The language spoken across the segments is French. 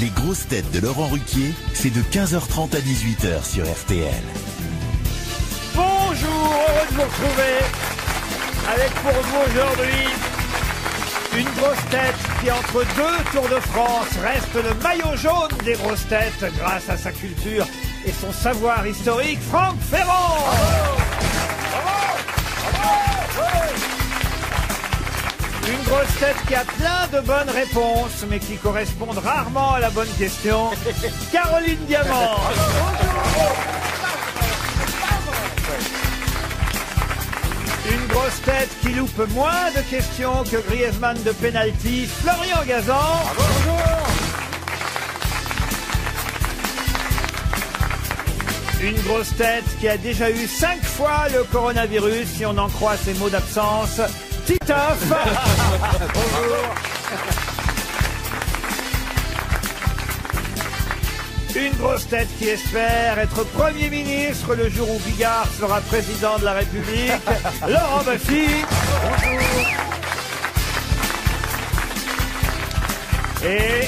Les grosses têtes de Laurent Ruquier, c'est de 15h30 à 18h sur RTL. Bonjour, heureux de vous retrouver avec pour vous aujourd'hui une grosse tête qui entre deux Tours de France reste le maillot jaune des grosses têtes grâce à sa culture et son savoir historique, Franck Ferrand. Une grosse tête qui a plein de bonnes réponses, mais qui correspondent rarement à la bonne question, Caroline Diamant. Une grosse tête qui loupe moins de questions que Griezmann de penalty, Florian Gazan. Une grosse tête qui a déjà eu 5 fois le coronavirus, si on en croit ses mots d'absence, Titoff. Une grosse tête qui espère être Premier ministre le jour où Bigard sera président de la République, Laurent Baffy. Et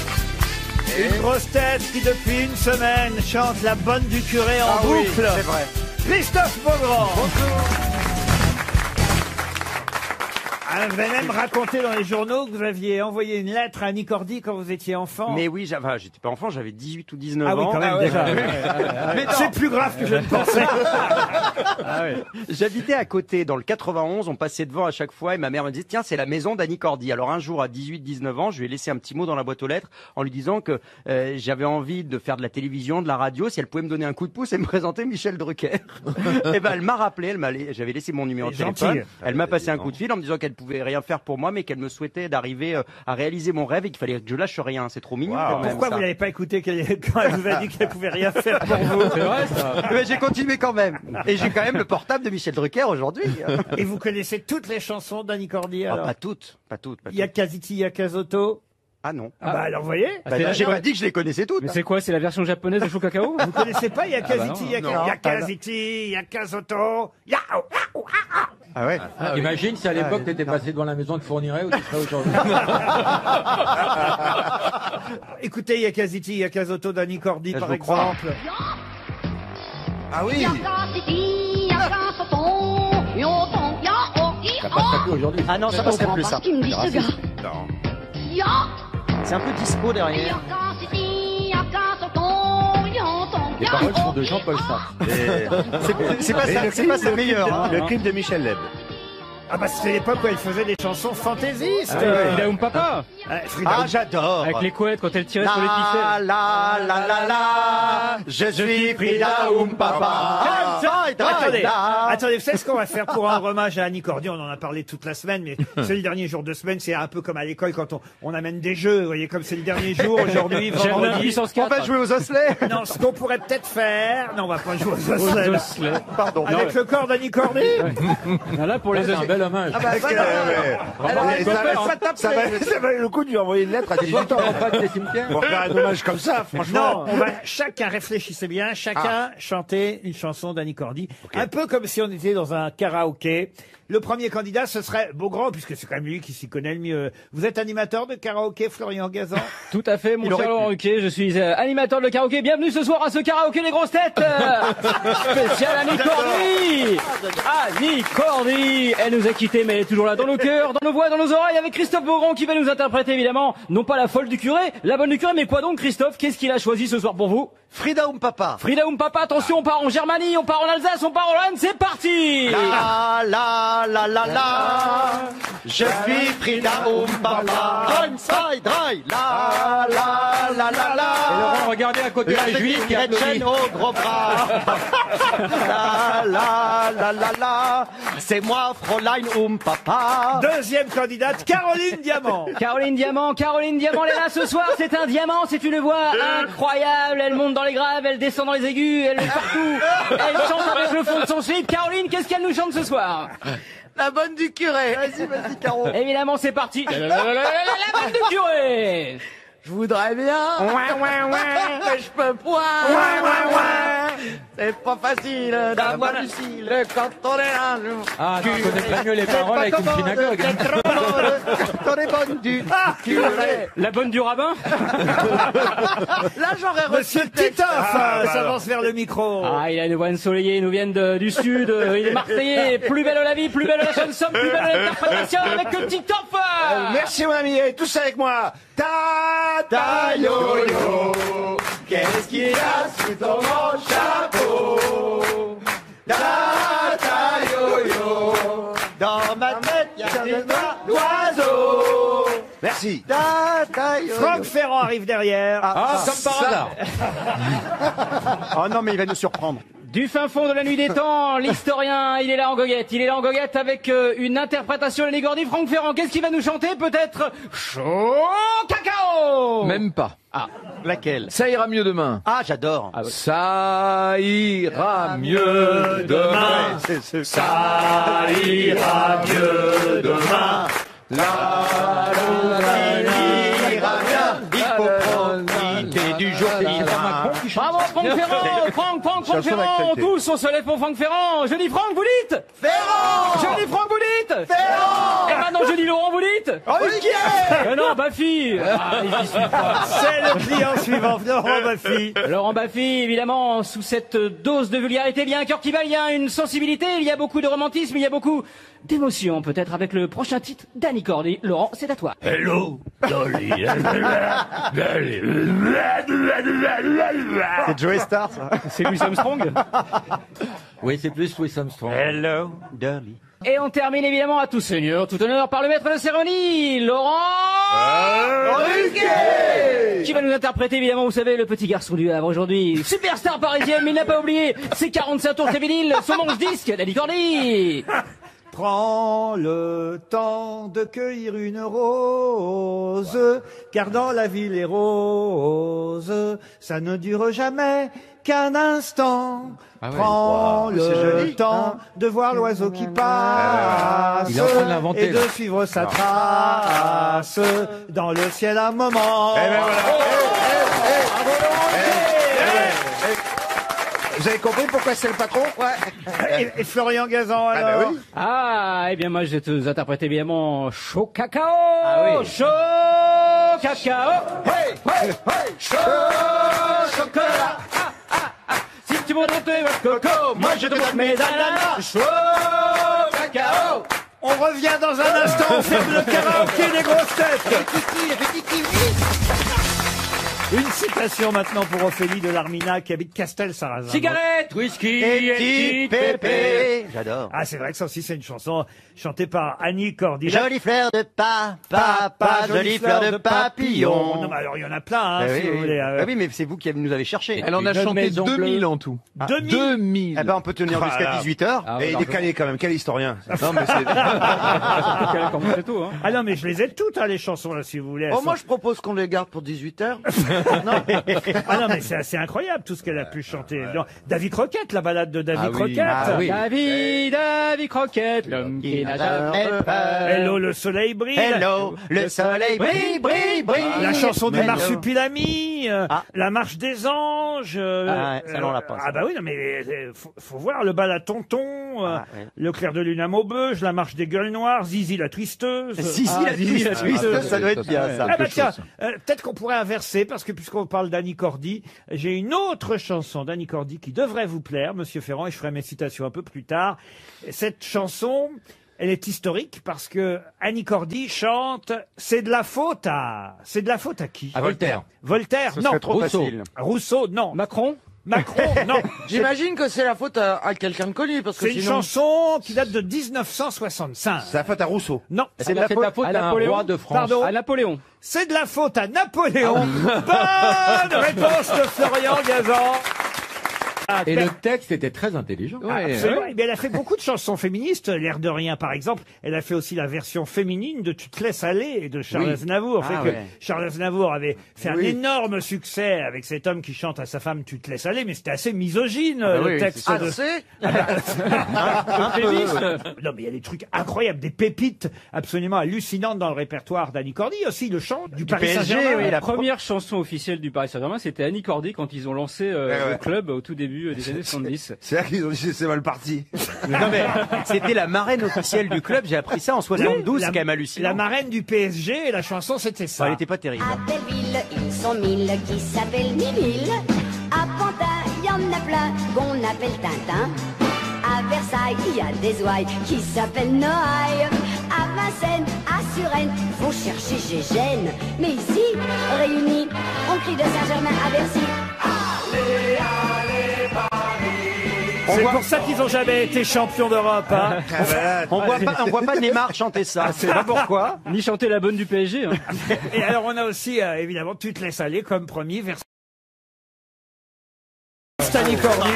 une grosse tête qui depuis une semaine chante la bonne du curé en boucle. Oui, c'est vrai. Christophe Beaugrand. Vous avez même raconté dans les journaux que vous aviez envoyé une lettre à Annie Cordy quand vous étiez enfant. Mais oui, j'étais pas enfant, j'avais 18 ou 19 ans. Ah oui, quand même, déjà. Mais c'est plus grave que je ne pensais. J'habitais à côté, dans le 91, on passait devant à chaque fois et ma mère me disait, tiens, c'est la maison d'Annie Cordy. Alors un jour, à 18-19 ans, je lui ai laissé un petit mot dans la boîte aux lettres en lui disant que j'avais envie de faire de la télévision, de la radio, si elle pouvait me donner un coup de pouce et me présenter Michel Drucker. Et ben, elle m'a rappelé, j'avais laissé mon numéro de téléphone. Elle m'a passé un coup de fil en me disant qu'elle pouvait rien faire pour moi, mais qu'elle me souhaitait d'arriver à réaliser mon rêve et qu'il fallait que je lâche rien. C'est trop mignon. Quand même, pourquoi vous n'avez pas écouté quand elle vous a dit qu'elle pouvait rien faire pour vous? C'est vrai, ça. Mais j'ai continué quand même. Et j'ai quand même le portable de Michel Drucker aujourd'hui. Et vous connaissez toutes les chansons d'Annie Cordy alors? Pas toutes. Il y a Kaziti, il y a Kazoto. Ah non. Bah alors vous voyez. J'ai pas dit que je les connaissais toutes. Mais c'est quoi? C'est la version japonaise de Chou Cacao? Vous connaissez pas? Il y a Kaziti, il y a Kaziti, il y a Kazoto, il y a... Ah ouais. Imagine si à l'époque t'étais passé devant la maison de Fourniret où tu serais aujourd'hui. Écoutez, il y a Kaziti, il y a Kazoto d'Annie Cordy par exemple. Ah oui. Ça passerait plus aujourd'hui. Ah non, ça passerait plus ça. Qu'est-ce qu'il me dit ce gars? Non. C'est un peu disco derrière. Les paroles sont de Jean-Paul Sartre. C'est pas ça le meilleur. Hein. Le clip de Michel Leb. Ah bah c'était l'époque où elle faisait des chansons fantaisistes. Frida Papa. Frida j'adore. Avec les couettes quand elle tirait sur les ficelles. La, je suis Frida Papa. Attendez, vous savez ce qu'on va faire pour un hommage à Annie Cordy? On en a parlé toute la semaine, mais c'est le dernier jour de semaine. C'est un peu comme à l'école quand on amène des jeux. Vous voyez, comme c'est le dernier jour aujourd'hui, vendredi. On va jouer aux osselets. Non, ce qu'on pourrait peut-être faire... Non, on va pas jouer aux osselets. Pardon. Avec le corps d'Annie Cordy. Là, pour les C'est un bel hommage. Ça valait le coup de lui envoyer une lettre à 18 ans. Pour faire un hommage comme ça, franchement. Non, on va chacun, réfléchissez bien, chacun chanter une chanson d'Annie Cordy. Un peu comme si on était dans un karaoké. Le premier candidat, ce serait Beaugrand, puisque c'est quand même lui qui s'y connaît le mieux. Vous êtes animateur de karaoké, Florian Gazan? Tout à fait, mon cher Laurent Ruquier, je suis animateur de karaoké. Bienvenue ce soir à ce karaoké des grosses têtes spécial Annie Cordy. Annie Cordy, elle nous a quittés, mais elle est toujours là dans nos cœurs, dans nos voix, dans nos oreilles, avec Christophe Beaugrand qui va nous interpréter évidemment, non pas la folle du curé, la bonne du curé, mais quoi donc Christophe? Qu'est-ce qu'il a choisi ce soir pour vous? Frida Papa. Frida Papa, attention, on part en Germanie, on part en Alsace, on part en Hollande, c'est parti. La, je suis Frida Papa. Dry, la. Et Laurent, regardez à côté la juive qui applaudit. Au gros bras. La, c'est moi, Fräulein Papa. Deuxième candidate, Caroline Diamant. Caroline Diamant, elle est là ce soir, c'est un diamant, c'est une voix incroyable, elle monte dans les graves, elle descend dans les aigus, elle est partout, elle chante avec le fond de son slip. Caroline, qu'est-ce qu'elle nous chante ce soir? La bonne du curé. Vas-y, Caro. Évidemment, c'est parti. La bonne du curé. Je voudrais bien. Que je peux point. C'est pas facile d'avoir du cil quand on est un jour. Ah, tu connais pas mieux les paroles avec une synagogue. Quand on est bonne du curé. La bonne du rabbin. Là, j'aurais reçu Monsieur le texte. Titoff s'avance vers le micro. Ah, il a une voix ensoleillée, il nous vient du sud, il est marseillais, plus belle la vie, plus belle la chanson, plus belle l'interprétation avec le Titoff. Merci mon ami, et tous avec moi. Ta yo yo, qu'est-ce qu'il y a sous ton chapeau? Ta yo yo, dans ma tête il y a des d'oiseaux. Merci. Ta yo yo. Franck Ferrand arrive derrière. Comme par hasard. Oh non, mais il va nous surprendre. Du fin fond de la nuit des temps, l'historien, il est là en goguette. Il est là en goguette avec une interprétation de Annie Cordy. Franck Ferrand, qu'est-ce qu'il va nous chanter? Peut-être Chaud Cacao. Même pas. Ah, laquelle? Ça ira mieux demain. Ah, j'adore. Ça ira mieux demain. Ça ira mieux demain. La ira bien. Il faut profiter du jour qui vient. Bravo Franck Ferrand. Franck Ferrand. Tous on se lève pour Franck Ferrand. Je dis Franck, vous dites Ferrand. Je dis Franck, vous dites Ferrand. Et maintenant je dis Laurent, vous dites Olivier. Non, Baffy. Ah, il y suit pas. C'est le client suivant, Laurent Baffy. Laurent Baffy, évidemment, sous cette dose de vulgarité, il y a un cœur qui bat, il y a une sensibilité, il y a beaucoup de romantisme, il y a beaucoup d'émotion, peut-être avec le prochain titre d'Annie Cordy. Laurent, c'est à toi. Hello, Dolly. C'est Joey Star, ça. C'est Louis Armstrong. Oui, c'est plus Louis Armstrong. Hello, Dolly. Et on termine évidemment à tout seigneur, tout honneur par le maître de cérémonie, Laurent Ruquier. qui va nous interpréter évidemment, vous savez, le petit garçon du Havre aujourd'hui. Superstar parisienne, mais il n'a pas oublié ses 45 tours chez vinyle, son manche-disque d'Annie Cordy. Prends le temps de cueillir une rose, car dans la vie les roses, ça ne dure jamais qu'un instant. Prends le temps de voir l'oiseau qui passe Il est en train de l'inventer, et de là. suivre sa trace dans le ciel un moment. Vous avez compris pourquoi c'est le patron? Et Florian Gazan alors bah oui. Ah, eh bien moi je vais te interpréter évidemment Chaud Cacao. Ah oui. Chaud Cacao. Hey, hey, hey, chaud chocolat. Si tu veux monter votre coco, moi je te donne mes ananas. Chaud Cacao. On revient dans un instant, on ferme le karaoké des grosses têtes. Une citation maintenant pour Ophélie de Larmina qui habite Castel-Sarrazin. Cigarette, whisky, Petit pépé. J'adore. Ah, c'est vrai que ça aussi, c'est une chanson chantée par Annie Cordy. Jolie fleur de papa, jolie fleur de Non, papillon. mais alors, il y en a plein, hein, Ah si vous voulez. Ah oui, mais c'est vous qui nous avez cherché. Elle en a Une chanté maison 2000 bleue. en tout. 2000. 2000. Eh ben, on peut tenir jusqu'à 18h. Ah, Et il est calé quand même, quel historien. Non, mais c'est... Ah non, mais je les ai toutes, hein, les chansons, là, si vous voulez. Elles Oh, sont- moi, je propose qu'on les garde pour 18h. Ah non, mais c'est assez incroyable tout ce qu'elle a pu chanter. Non, David Croquette, la balade de David Ah oui. Croquette. Ah oui. David Croquette, l'homme qui n'a jamais peur. Hello, le soleil brille. Hello, le soleil brille, brille, brille. La chanson du Hello. Marsupilami, Ah. la marche des anges. Ah, ça, on l'a pas, ça. Ah bah oui, non, mais faut voir le bal à tonton, Ah, ouais. le clair de lune à Maubeuge, la marche des gueules noires, Zizi la twisteuse. Zizi la twisteuse, ça doit être bien, ça. Ah bah tiens, peut-être qu'on pourrait inverser, parce que puisqu'on parle d'Annie Cordy, j'ai une autre chanson d'Annie Cordy qui devrait vous plaire, Monsieur Ferrand, et je ferai mes citations un peu plus tard. Cette chanson, elle est historique parce que Annie Cordy chante « C'est de la faute à... » C'est de la faute à qui? À Voltaire. Voltaire, Ce non. serait trop Rousseau. facile. Rousseau, non. Macron. Macron, non. J'imagine que c'est la faute à quelqu'un de connu, parce que C'est une sinon... chanson qui date de 1965. C'est la faute à Rousseau. Non. C'est de la faute à à un Napoléon. roi de France. Pardon. À Napoléon. C'est de la faute à Napoléon. Bonne réponse de Florian Gazan. Ah, Et le texte était très intelligent. absolument. Eh bien, elle a fait beaucoup de chansons féministes, l'air de rien par exemple. Elle a fait aussi la version féminine de Tu te laisses aller de Charles Oui. Aznavour. Fait Ah que ouais. Charles Aznavour avait fait un Oui. énorme succès avec cet homme qui chante à sa femme Tu te laisses aller, mais c'était assez misogyne bah le oui, texte Ah, de... c'est Non, mais il y a des trucs incroyables, des pépites absolument hallucinantes dans le répertoire d'Annie Cordy. Aussi le chant du Paris PSG, Saint-Germain. oui, La première chanson officielle du Paris Saint-Germain, c'était Annie Cordy quand ils ont lancé Ouais, ouais. le club au tout début. début des années 70. C'est là qu'ils ont dit c'est mal parti. Non mais c'était la marraine officielle du club. J'ai appris ça en 72. C'est quand même hallucinant. La marraine du PSG et la chanson c'était ça. Elle était pas terrible. À Belleville, ils sont 1000 qui s'appellent Mimile. À Pantin, il y en a plein qu'on appelle Tintin. À Versailles, il y a des ouailles qui s'appellent Noailles. À Vincennes, à Suresnes, faut chercher Gégène. Mais ici, réunis, on crie de Saint-Germain à Bercy. C'est pour ça qu'ils ont jamais été champions d'Europe. Hein. On voit pas Neymar chanter ça. C'est pas pourquoi. Ni chanter la bonne du PSG. Hein. Et alors on a aussi évidemment Tu te laisses aller comme premier vers Stanley Cordy.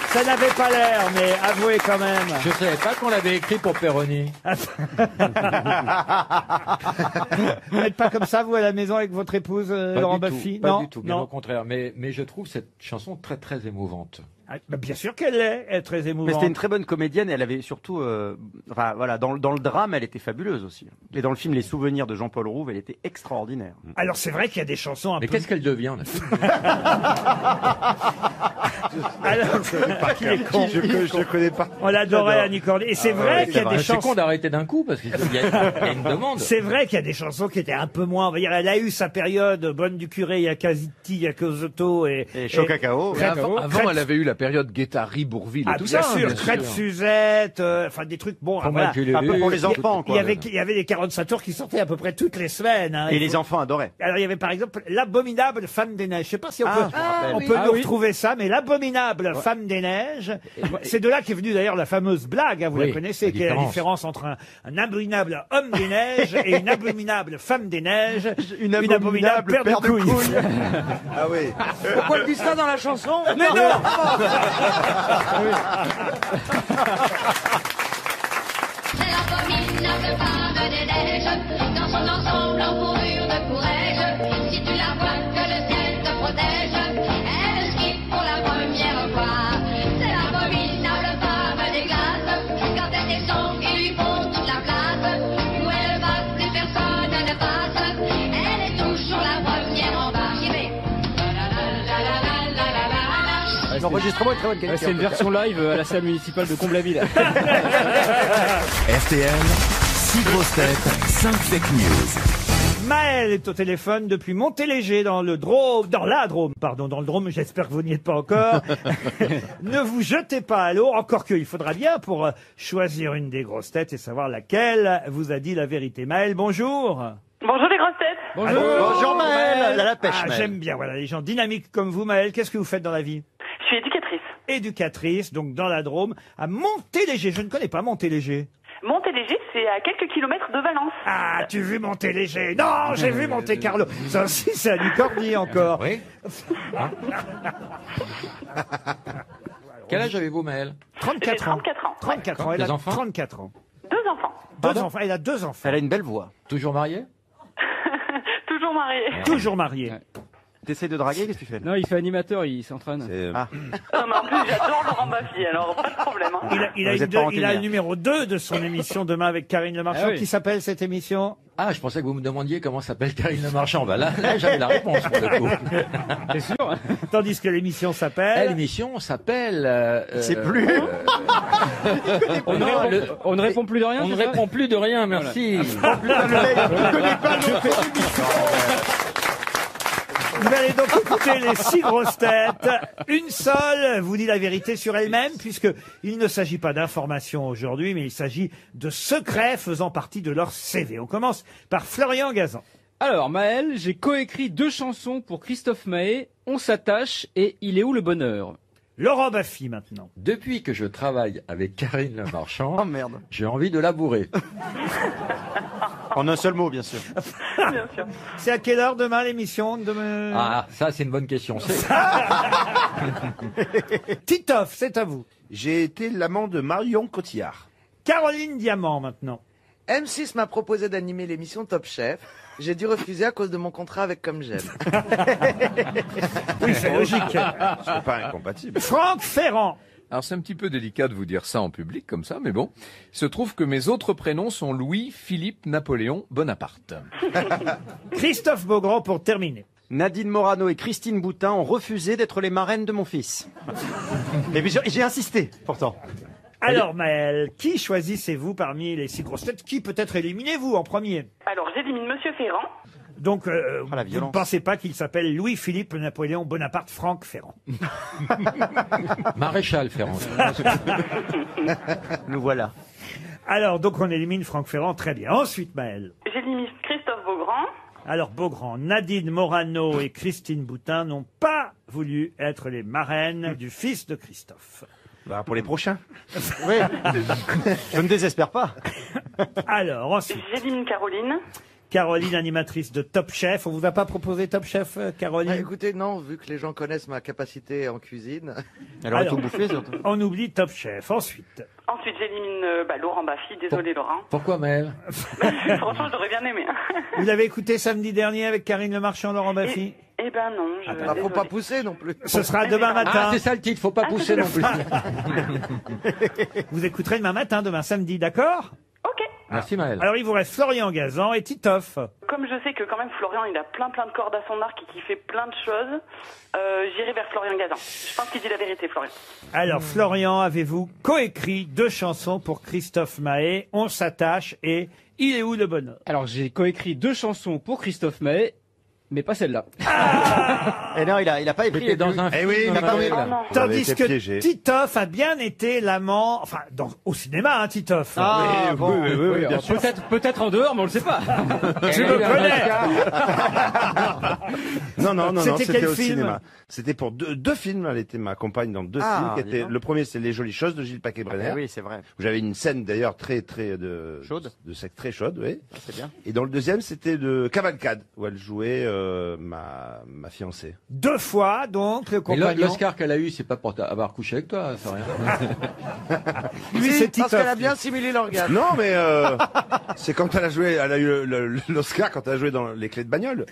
Ça n'avait pas l'air, mais avouez quand même. Je savais pas qu'on l'avait écrit pour Perroni. Vous n'êtes pas comme ça, vous, à la maison avec votre épouse, Laurent Baffy? Pas Non, du tout, bien non. au contraire. Mais je trouve cette chanson très très émouvante. Ah, bah, bien sûr qu'elle est, elle est très Mais émouvante. c'était une très bonne comédienne. Elle avait surtout, enfin voilà, dans le drame, elle était fabuleuse aussi. Et dans le film Les Souvenirs de Jean-Paul Rouve, elle était extraordinaire. Alors c'est vrai qu'il y a des chansons un Mais peu... qu'est-ce qu'elle devient là Alors, il est con. Je connais pas. On l'adorait, Annie Cordy. Et c'est vrai qu'il y a des C'est con chansons... d'arrêter d'un coup parce qu'il y a une demande. C'est vrai qu'il y a des chansons qui étaient un peu moins, on va dire, elle a eu sa période, Bonne du Curé, Yakaziti, Yakozoto et Chaud Cacao. Mais avant, elle avait eu la période Guettari, Bourville et Ah, tout bien ça. sûr, bien Crêpe sûr. Suzette, enfin des trucs bons. Faut voilà. maculer Un peu pour les enfants, Il quoi. y avait des 45 tours qui sortaient à peu près toutes les semaines. Hein. Et les enfants adoraient. Alors il y avait par exemple l'abominable Femme des Neiges. Je sais pas si on peut, on oui. peut Ah nous oui. retrouver ça, mais l'abominable Femme des Neiges, c'est de là qu'est venue d'ailleurs la fameuse blague, hein, vous Oui, la connaissez, la qui est la différence. différence entre un abominable homme des neiges et une abominable femme des neiges, une abominable paire de couilles. Ah oui. Pourquoi elle dit ça dans la chanson? Mais non. C'est l'abominable femme des neiges, dans son ensemble en fourrure de courage. Si tu la vois, que le ciel te protège, elle skie pour la première fois. C'est l'abominable femme des glaces, quand elle descend, ils lui font toute la place. Où elle va, plus personne ne passe, elle est toujours la première en bas. J'y vais. L'enregistrement est très bonne qualité. Ouais, c'est une version live à la salle municipale de Comblaville. RTL, 6 grosses têtes, 5 fake news. Maël est au téléphone depuis Montéléger dans le Drôme, dans la Drôme, pardon, dans le Drôme, j'espère que vous n'y êtes pas encore. Ne vous jetez pas à l'eau, encore qu'il faudra bien pour choisir une des grosses têtes et savoir laquelle vous a dit la vérité. Maël, bonjour. Bonjour les grosses têtes. Bonjour. Bonjour Maël, à la pêche Ah, Maël. j'aime bien, voilà, les gens dynamiques comme vous, Maël. Qu'est-ce que vous faites dans la vie? Je suis éducatrice. Éducatrice, donc dans la Drôme, à Montéléger. Je ne connais pas Montéléger. Montéléger, c'est à quelques kilomètres de Valence. Ah, tu as vu Montéléger? Non, j'ai vu Monte Carlo. Ça aussi, c'est à Cordy encore. Oui. Quel âge avez-vous, Maël? 34 J'ai ans. 34 ans. 34 ans. Elle Des a enfants 34 ans. 2 enfants. Deux enfants. Elle a 2 enfants. Elle a une belle voix. Toujours marié? Toujours mariée. Toujours mariée. Ouais. T'essayes de draguer, qu'est-ce que tu fais? Non, il fait animateur, il s'entraîne. Ah. Non, mais en plus, j'adore Laurent Baffy, alors pas de problème. Hein. Il a Vous une êtes pas il a rancunière. le numéro 2 de son émission demain avec Karine Le Marchand. Ah oui. Qui s'appelle cette émission? Ah, je pensais que vous me demandiez comment s'appelle Karine Le Marchand. Bah là j'avais la réponse pour le coup. T'es sûr? Tandis que l'émission Eh, s'appelle... L'émission s'appelle... C'est plus. On ne répond plus de rien, On ne c'est ça répond plus de rien, merci. Vous allez donc écouter les 6 grosses têtes. Une seule vous dit la vérité sur elle-même, puisque il ne s'agit pas d'informations aujourd'hui, mais il s'agit de secrets faisant partie de leur CV. On commence par Florian Gazan. Alors, Maël, j'ai coécrit 2 chansons pour Christophe Maé, On s'attache et Il est où le bonheur? Laurent Baffy maintenant. Depuis que je travaille avec Karine Le Marchand, Oh merde. j'ai envie de la bourrer. En un seul mot, bien sûr. Bien sûr. C'est à quelle heure demain l'émission demain... Ah, ça c'est une bonne question. Titoff, c'est à vous. J'ai été l'amant de Marion Cotillard. Caroline Diamant maintenant. M6 m'a proposé d'animer l'émission Top Chef. J'ai dû refuser à cause de mon contrat avec Comme J'aime. Oui, c'est logique. C'est pas incompatible. Franck Ferrand. Alors c'est un petit peu délicat de vous dire ça en public comme ça, mais bon. Il se trouve que mes autres prénoms sont Louis, Philippe, Napoléon, Bonaparte. Christophe Beaugrand pour terminer. Nadine Morano et Christine Boutin ont refusé d'être les marraines de mon fils. Et puis j'ai insisté, pourtant. Alors, Maëlle, qui choisissez-vous parmi les 6 grosses têtes? Qui peut-être éliminez-vous en premier? Alors, j'élimine Monsieur Ferrand. Donc, vous ne violence. pensez pas qu'il s'appelle Louis-Philippe Napoléon Bonaparte Franck Ferrand? Maréchal Ferrand. Nous voilà. Alors, donc on élimine Franck Ferrand, très bien. Ensuite, Maëlle. J'élimine Christophe Beaugrand. Alors, Beaugrand, Nadine Morano et Christine Boutin n'ont pas voulu être les marraines du fils de Christophe. Bah, pour les prochains. Oui. Je ne désespère pas. Alors, ensuite. J'élimine Caroline. Caroline, animatrice de Top Chef. On vous a pas proposé Top Chef, Caroline? Écoutez, non, vu que les gens connaissent ma capacité en cuisine. Alors, tout bouffé, surtout. On oublie Top Chef. Ensuite. Ensuite, j'élimine Laurent Baffy. Désolé, Laurent. Pourquoi, Maëlle? Franchement, j'aurais bien aimé. Vous l'avez écouté samedi dernier avec Karine Le Marchand, Laurent Baffy? Eh ben non, Faut pas pousser non plus. Ce sera demain matin. Ah, c'est ça le titre, faut pas pousser non plus. Vous écouterez demain matin, demain samedi, d'accord? Ok. Merci, Maëlle. Alors, il vous reste Florian Gazan et Titoff. Comme je sais que quand même Florian, il a plein de cordes à son arc et qu'il fait plein de choses, j'irai vers Florian Gazan. Je pense qu'il dit la vérité, Florian. Alors, Florian, avez-vous coécrit 2 chansons pour Christophe Mahé, On s'attache et Il est où le bonheur? Alors, j'ai coécrit 2 chansons pour Christophe Mahé, mais pas celle-là. Et non, il a pas écrit J'étais dans un Eh film. oui, dans mais la quand Noël. même. Tandis été que piégé. Titoff a bien été l'amant, enfin, au cinéma, hein, Titoff. Ah, bon. Oui, bien Alors, sûr. peut-être en dehors, mais on le sait pas. Je me connais. Non, C'était c'était quel au film? cinéma. C'était pour deux films. Elle était ma compagne dans 2 Ah, films. Qui dis étaient, donc. le premier, c'est Les Jolies Choses de Gilles Paquet-Brenner. Eh oui, c'est vrai. Où j'avais une scène d'ailleurs très Chaude. de sexe très chaude, oui. Ah, c'est bien. Et dans le deuxième, c'était de Cavalcade où elle jouait ma fiancée. 2 fois, donc, le Mais compagnon. l'Oscar qu'elle a eu, c'est pas pour avoir couché avec toi, c'est rien. Lui, Si, c'est parce Titoff. qu'elle a bien simulé l'orgasme. Non, mais c'est quand elle a joué, elle a eu l'Oscar quand elle a joué dans Les Clés de bagnole.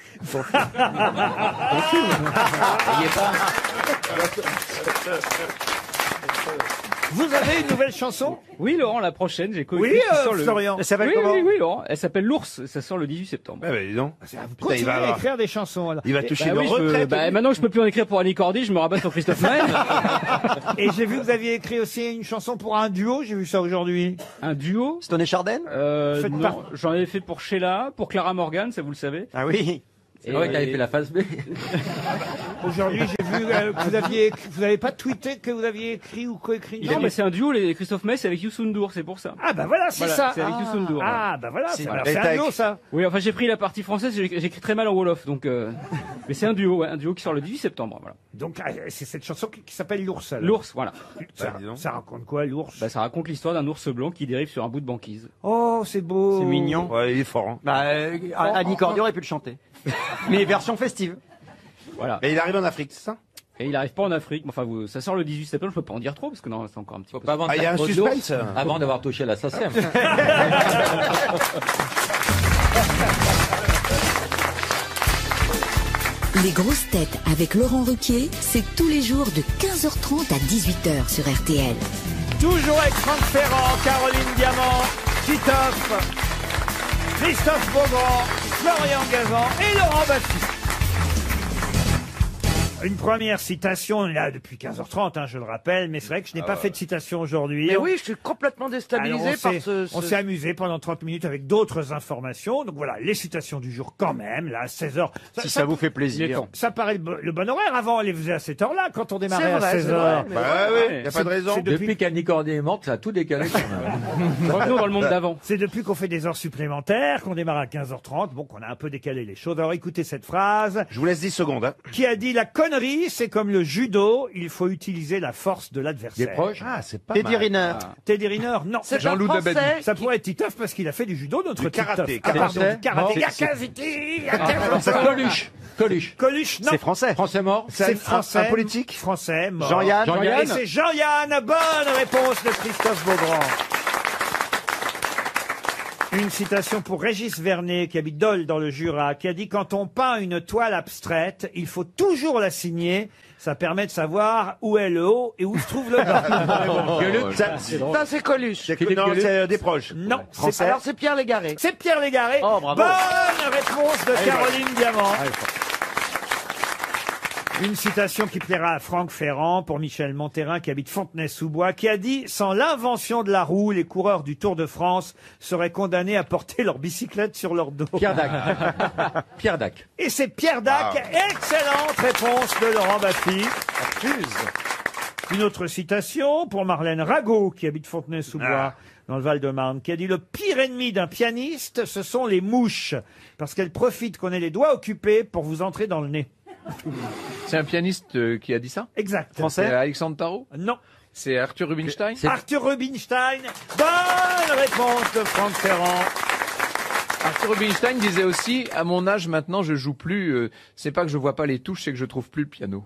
Vous avez une nouvelle chanson? Oui, Laurent, la prochaine, j'ai coécrit. Oui, qui sort le- Florian. Elle s'appelle Oui, comment? oui, Ah, Laurent. Elle s'appelle L'Ours. Ça sort le 18 septembre. Eh ben, dis donc. Vous Putain, il continuez va à avoir- écrire des chansons, alors. Il va toucher Bah une oui, retraite. maintenant que je peux plus en écrire pour Annie Cordy, je me rabatte sur Christophe Mahé. Et j'ai vu que vous aviez écrit aussi une chanson pour un duo, j'ai vu ça aujourd'hui. Un duo. Stone et Chardin? Faites Non, pas- j'en avais fait pour Sheila, pour Clara Morgan, ça vous le savez. Ah oui. C'est vrai que t'avais fait la phase B. Aujourd'hui, j'ai vu que vous avez pas tweeté que vous aviez écrit ou coécrit. Non, mais c'est un duo, les Christophe Mahé, c'est avec Youssou N'Dour, c'est pour ça. Ah bah voilà, c'est ça. C'est avec Youssou N'Dour. Ah bah voilà, C'est- alors, Et c'est t'as un duo écrit- ça. Oui, enfin j'ai pris la partie française, j'écris très mal en Wolof, donc. Mais c'est un duo, ouais, un duo qui sort le 18 septembre, voilà. Donc c'est cette chanson qui s'appelle L'ours. alors. L'ours, voilà. Ça, Bah, dis donc. ça raconte quoi l'ours? Bah, ça raconte l'histoire d'un ours blanc qui dérive sur un bout de banquise. Oh c'est beau. C'est mignon. Ouais, il est fort. Hein. Bah, Annie Cordy aurait pu le chanter. Mais version festive. Voilà. Et il arrive en Afrique, c'est ça? Et il arrive pas en Afrique. Mais enfin, ça sort le 18 septembre. Je peux pas en dire trop parce que non, c'est encore un petit Faut peu. pas vendre Ah, il y a un trop suspense. d'ours avant d'avoir touché la SACEM. Les grosses têtes avec Laurent Ruquier, c'est tous les jours de 15h30 à 18h sur RTL. Toujours avec Franck Ferrand, Caroline Diamant, Titoff, Christophe Beaugrand, Florian Gazan et Laurent Baffy. Une première citation, on est là depuis 15h30, hein, je le rappelle, mais c'est vrai que je n'ai pas fait de citation aujourd'hui. Mais oui, je suis complètement Alors, déstabilisé par on s'est amusé pendant 30 minutes avec d'autres informations. Donc voilà, les citations du jour quand même, là, à 16h. Si ça vous fait plaisir. Ça paraît le bon horaire. Avant, on les faisait à cette heure-là, quand on démarrait C'est vrai, à c'est 16h. vrai, mais Bah oui, il n'y a pas de raison. c'est Depuis qu'Annie Cordy est morte, ça a tout décalé. quand même. Revenons dans le monde d'avant. C'est depuis qu'on fait des heures supplémentaires, qu'on démarre à 15h30, bon, qu'on a un peu décalé les choses. Alors écoutez cette phrase. Je vous laisse 10 secondes. Hein. Qui a dit la connerie, c'est comme le judo, il faut utiliser la force de l'adversaire. Des proches. Ah, c'est pas Teddy mal. Riner. Teddy Riner, non. C'est Jean-Loup un Français Dabadi. Ça pourrait être Titoff parce qu'il a fait du judo, notre Du karaté, Titoff. Ah, pardon, karaté. du karaté. Non, Yakaziti, Yakaziti. Coluche. Coluche. Coluche, non. C'est français. Français mort. C'est français. un politique Français, mort. Jean-Yann. Jean-Yann. Et c'est Jean-Yann. Bonne réponse de Christophe Beaugrand. Une citation pour Régis Vernet, qui habite Dole dans le Jura, qui a dit « Quand on peint une toile abstraite, il faut toujours la signer. Ça permet de savoir où est le haut et où se trouve le bas. Ça, Ça, c'est Coluche. non, c'est des proches. Non, Français. Alors, c'est Pierre Légaré. c'est Pierre Légaré. Oh, bravo. Bonne réponse de Caroline Diamant. Une citation qui plaira à Franck Ferrand pour Michel Montérin qui habite Fontenay-sous-Bois, qui a dit « Sans l'invention de la roue, les coureurs du Tour de France seraient condamnés à porter leur bicyclette sur leur dos. » Pierre Dac. Pierre Dac. Et c'est Pierre Dac. Excellente réponse de Laurent Baffy. Une autre citation pour Marlène Rago, qui habite Fontenay-sous-Bois, dans le Val-de-Marne, qui a dit « Le pire ennemi d'un pianiste, ce sont les mouches, parce qu'elles profitent qu'on ait les doigts occupés pour vous entrer dans le nez. » C'est un pianiste qui a dit ça? Exact. Français? Alexandre Tarot? Non. C'est Arthur Rubinstein? Arthur Rubinstein. Bonne réponse de Franck Ferrand. Arthur Rubinstein disait aussi, à mon âge maintenant, je joue plus. C'est pas que je vois pas les touches, c'est que je trouve plus le piano.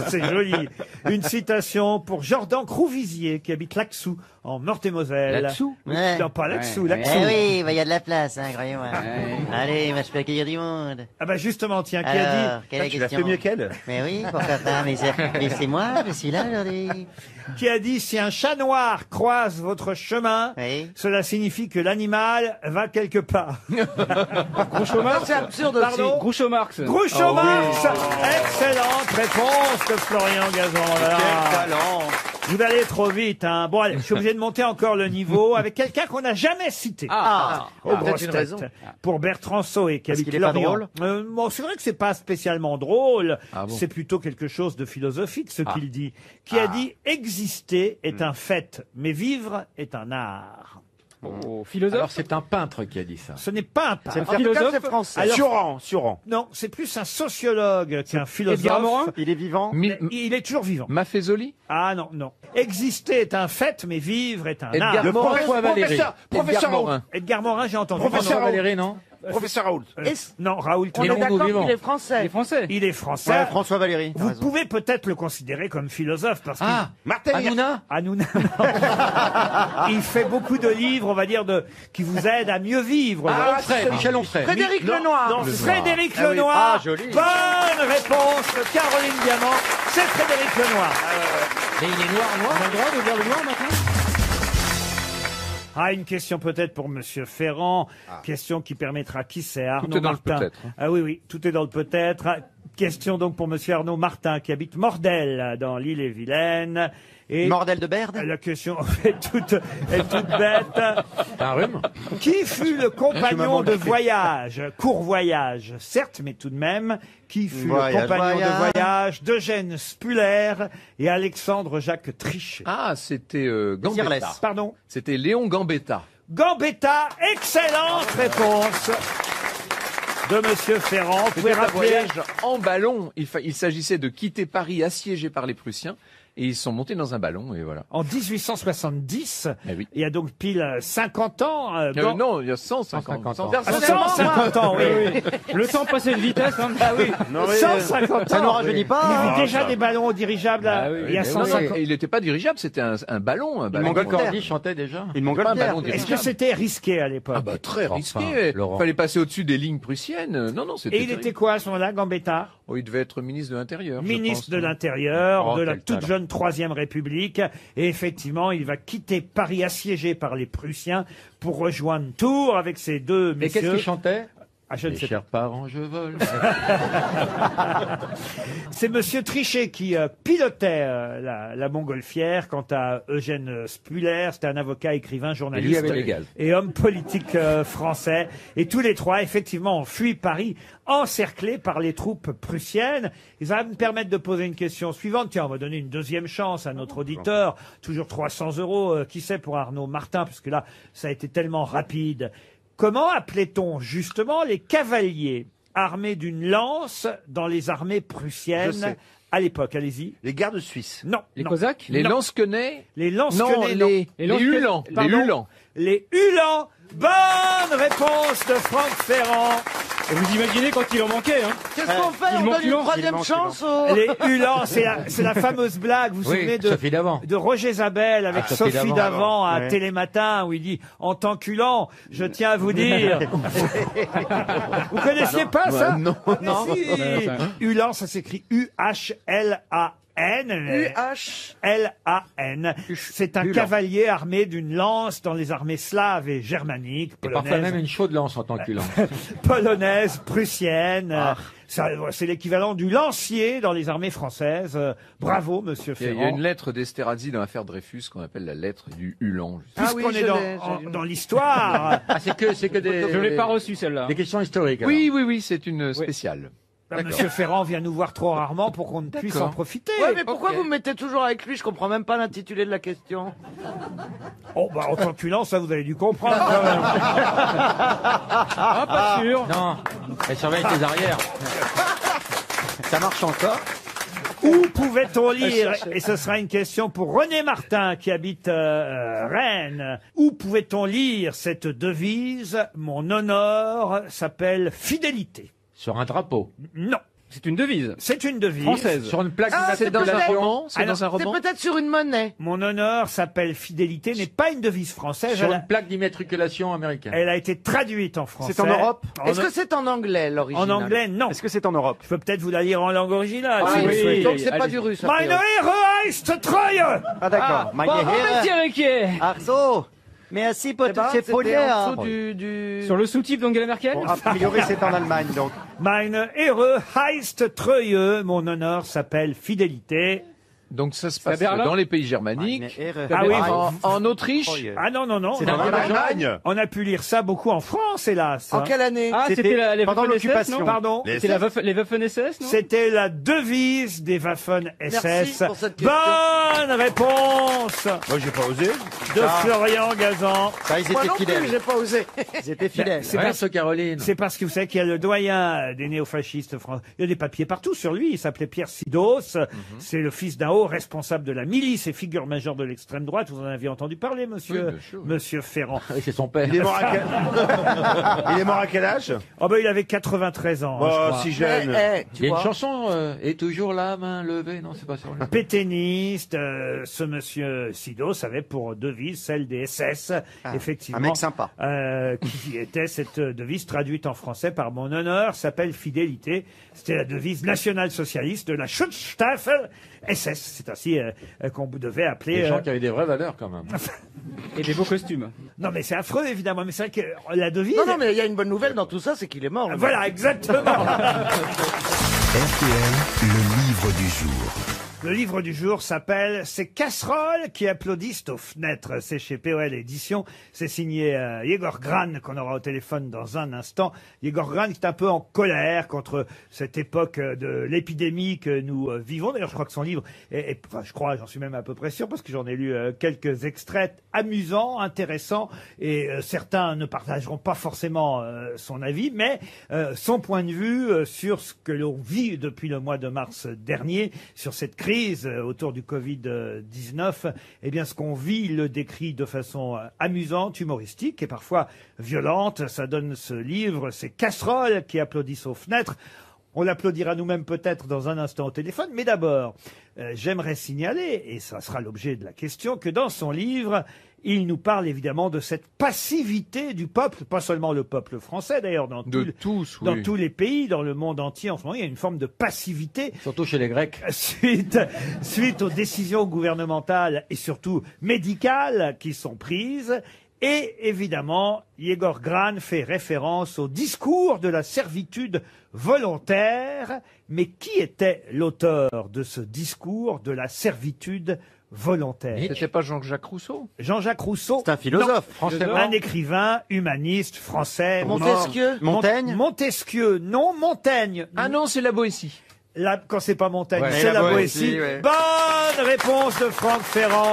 C'est joli. Une citation pour Jordan Crouvisier, qui habite Laxou, en Meurthe-et-Moselle. Laxou? Ouais. Non, pas Laxou, Laxou. Eh oui, il y a de la place, hein, croyez-moi. Allez, moi, je peux accueillir du monde. Ah bah justement, tiens, qui a Alors, dit... quelle est la Tu l'as question? fait mieux qu'elle. Mais oui, pourquoi pas, mais c'est moi, je suis là aujourd'hui. Qui a dit, si un chat noir croise votre chemin, Oui. cela signifie que l'animal va quelque part. Groucho Marx. C'est absurde Pardon aussi. Groucho Marx. Groucho Marx. Excellente réponse de Florian Gazan. Voilà. Quel talent. Vous allez trop vite, hein. Bon, allez, je suis obligé de monter encore le niveau avec quelqu'un qu'on n'a jamais cité. Aux grosses une têtes. raison. Pour Bertrand Soé, qui Parce habite qu'il est pas Lorient. drôle Bon, c'est vrai que c'est pas spécialement drôle. Ah bon. C'est plutôt quelque chose de philosophique, ce qu'il dit. Qui a dit, exister est un fait, mais vivre est un art. Philosophe. Alors c'est un peintre qui a dit ça. Ce n'est pas un peintre. En tout cas, philosophe. c'est français. Alors- Suran. Non, c'est plus un sociologue qu'un Edgar philosophe. Morin. Il est vivant. Mais il est toujours vivant. Maffezoli? Ah non, non. Exister est un fait, mais vivre est un Edgar art. Morin. François Valéry. Professeur Edgar Morin. Edgar Morin, j'ai entendu. François Valéry, non? Professeur Raoult. Non, Raoul. On Il est est d'accord vivant. qu'il est français. Les Français. Il est français. Ouais, François Valéry. t'as Vous raison. pouvez peut-être le considérer comme philosophe parce qu'il Martin Hanouna? Hanouna, non. Il fait beaucoup de livres, on va dire, qui vous aident à mieux vivre. Onfray, Michel Onfray. Frédéric Lenoir. Non, Frédéric Ah oui. Lenoir. Ah, joli. Bonne réponse de Caroline Diamant. C'est Frédéric Lenoir. Mais il est noir. On a le droit de dire le noir maintenant? Ah, une question peut-être pour Monsieur Ferrand. Question qui permettra, qui c'est, Arnaud est dans le Martin. peut-être, hein. Ah oui, oui, tout est dans le peut-être. Question donc pour Monsieur Arnaud Martin, qui habite Mordel, dans l'île-et-Vilaine. Et Mordel de Berde. la question est toute bête. Un rhume? Qui fut le compagnon de voyage, court voyage, certes, mais tout de même, qui fut le compagnon de voyage d'Eugène Spuller et Alexandre Jacques Trichet? Ah, c'était Gambetta. Sirless. Pardon? C'était Léon Gambetta. Gambetta, excellente réponse de Monsieur Ferrand. Vous pouvez C'était un rappeler voyage en ballon. Il s'agissait de quitter Paris assiégé par les Prussiens. Et ils sont montés dans un ballon, et voilà. en 1870, Eh oui. il y a donc pile 50 ans. Non, il y a 150 ans. Ah, 150 ans, oui, oui. Le temps passait de vitesse. Hein. Ah oui, 150 ans. Ça nous rajeunit pas. Il y avait hein. déjà des ballons dirigeables il y a Mais non, 150 ans. il n'était pas dirigeable, c'était un ballon. Un ballon Cordy chantait déjà. Une Pas un montgolfière. ballon Est-ce que dirigeable. c'était risqué à l'époque? Ah bah très risqué. Enfin, Laurent. Fallait passer au-dessus des lignes prussiennes. Non, c'était. Et il était quoi à ce moment-là, Gambetta? Oh, il devait être ministre de l'Intérieur. je Ministre pense. de l'Intérieur, Oh, de la quel toute talent. jeune Troisième République. Et effectivement, il va quitter Paris assiégé par les Prussiens pour rejoindre Tours avec ses deux Et qu'est-ce messieurs. qu'il chantait? Ah, je ne Mes sais chers parents, je vole. C'est Monsieur Trichet qui pilotait la montgolfière. Quant à Eugène Spuller, c'était un avocat, écrivain, Et journaliste lui avait les gaz. et homme politique français. Et tous les trois, effectivement, ont fui Paris, encerclés par les troupes prussiennes. Et ça va me permettre de poser une question suivante. Tiens, on va donner une deuxième chance à notre auditeur. Toujours 300 €, qui sait, pour Arnaud Martin, parce que là, ça a été tellement rapide. Comment appelait-on justement les cavaliers armés d'une lance dans les armées Je prussiennes sais. à l'époque? Allez-y. Les gardes suisses. Non. Les non. Cosaques. Les Non. Lansquenets. Les Non, Lansquenets, non. les Lansquenets. Hulans. Les Pardon Hulans. Les Hulans. Bonne réponse de Franck Ferrand. Et vous imaginez quand il en manquait, hein. Qu'est-ce qu'on fait? il On manque donne une Hulans. troisième chance aux... Les Hulans, c'est la fameuse blague, vous vous souvenez Oui, Sophie Davant. de Roger Zabel avec Ah, Sophie Sophie Davant. Davant à Ouais. Télématin où il dit « En tant qu'Hulan, je tiens à vous dire... » Vous connaissiez pas ça? Non. Mais si. Hulan, ça s'écrit U-H-L-A. L-A-N. C'est un cavalier armé d'une lance dans les armées slaves et germaniques, Et parfois polonaises, même une chaude lance en tant que lance. polonaises, prussiennes. C'est l'équivalent du lancier dans les armées françaises. Bravo, monsieur Il y a Ferrand. une lettre d'Esterhazy dans l'affaire Dreyfus qu'on appelle la lettre du Hulan. Puisqu'on est dans l'histoire. C'est que des. Je l'ai pas reçu celle-là. Des questions historiques. alors. Oui, c'est une spéciale. Monsieur Ferrand vient nous voir trop rarement pour qu'on ne puisse en profiter. Ouais, mais pourquoi vous me mettez toujours avec lui? Je comprends même pas l'intitulé de la question. Oh, bah, en tant que lance, ça vous avez dû comprendre quand même. Pas sûr. Non, elle surveille tes arrières. Ça marche encore. Où pouvait-on lire, et ce sera une question pour René Martin qui habite Rennes, où pouvait-on lire cette devise « Mon honneur s'appelle fidélité » Sur un drapeau. Non. C'est une devise. C'est une devise. Française. Sur une plaque c'est dans un d'immatriculation. roman. C'est dans un roman. C'est peut-être sur une monnaie. Mon honneur s'appelle fidélité n'est pas une devise française. Sur une plaque d'immatriculation américaine. Elle a été traduite en français. C'est en Europe. Est-ce que c'est en anglais, l'original? En anglais, non. Est-ce que c'est en Europe? Je peux peut-être vous la lire en langue originale. Ah si vous oui, souhaitez. donc c'est pas du russe. a Meine priori. Ehre heißt Treue. Ah d'accord. Bon, monsieur Riquet. Arzo. Merci pour Eh ben, toutes ces c'était folies. en dessous du... Sur le sous-titre d'Angela Merkel. Bon, a priori, c'est en Allemagne, donc. Meine Ehre heißt Treue. Mon honneur s'appelle fidélité. Donc ça se C'est à passe Berlin dans les pays germaniques. Ah oui. En Autriche. Ah non, non, non. C'est non. en Allemagne. On a pu lire ça beaucoup en France, hélas. En quelle année? Ah, c'était les pendant Waffen-SS, l'occupation. non Pardon. C'était les Waffen-SS, non C'était la devise des Waffen-SS. Merci pour cette question. Bonne réponse Moi, j'ai pas osé. de Florian Gazan. Ça, ils Moi étaient non plus, fidèles. j'ai pas osé. Ils étaient fidèles. C'est Ouais, parce- ce Caroline. C'est parce que vous savez qu'il y a le doyen des néofascistes français. Il y a des papiers partout sur lui. Il s'appelait Pierre Sidos. C'est le fils d'un haut responsable de la milice et figure majeure de l'extrême droite. Vous en avez entendu parler, monsieur, Oui, bien sûr, oui. monsieur Ferrand. Oui, c'est son père. Il est mort à quel, il est mort à quel âge? Oh ben, il avait 93 ans. hein, je Oh, crois. si jeune. Il y a une chanson, et toujours la main levée. Non, c'est pas sur lui. Pétainiste, ce monsieur Sidos avait pour devise celle des SS, effectivement. un mec sympa. Qui était cette devise traduite en français par mon honneur, s'appelle fidélité. C'était la devise nationale-socialiste de la Schutzstaffel SS. C'est ainsi qu'on devait appeler... Des gens qui avaient des vraies valeurs quand même. Et des beaux costumes. Non mais c'est affreux évidemment, mais c'est vrai que la devise... Non, non, mais il y a une bonne nouvelle dans tout ça, c'est qu'il est mort. Voilà, exactement. RTL, le livre du jour. Le livre du jour s'appelle « Ces casseroles qui applaudissent aux fenêtres ». C'est chez POL Éditions. C'est signé Yegor Gran, qu'on aura au téléphone dans un instant. Yegor Gran qui est un peu en colère contre cette époque de l'épidémie que nous vivons. D'ailleurs, je crois que son livre, enfin, je crois, j'en suis même à peu près sûr, parce que j'en ai lu quelques extraits amusants, intéressants, et certains ne partageront pas forcément son avis, mais son point de vue sur ce que l'on vit depuis le mois de mars dernier, sur cette crise autour du Covid-19, eh bien, ce qu'on vit, il le décrit de façon amusante, humoristique et parfois violente. Ça donne ce livre, ces casseroles qui applaudissent aux fenêtres. On l'applaudira nous-mêmes peut-être dans un instant au téléphone, mais d'abord, j'aimerais signaler, et ça sera l'objet de la question, que dans son livre, il nous parle évidemment de cette passivité du peuple, pas seulement le peuple français d'ailleurs, dans tous les pays, dans le monde entier en ce moment, il y a une forme de passivité. Surtout chez les Grecs. Suite aux décisions gouvernementales et surtout médicales qui sont prises. Et évidemment, Yegor Gran fait référence au discours de la servitude volontaire. Mais qui était l'auteur de ce discours de la servitude volontaire? C'était pas Jean-Jacques Rousseau? Jean-Jacques Rousseau. C'est un philosophe. Non. Un écrivain, humaniste, français. Montesquieu. Montaigne. Montesquieu. Non, Montaigne. Ah non, c'est la Boétie. Là, quand c'est pas Montaigne, Ouais, c'est la la Boétie, Boétie. ouais. Bonne réponse de Franck Ferrand.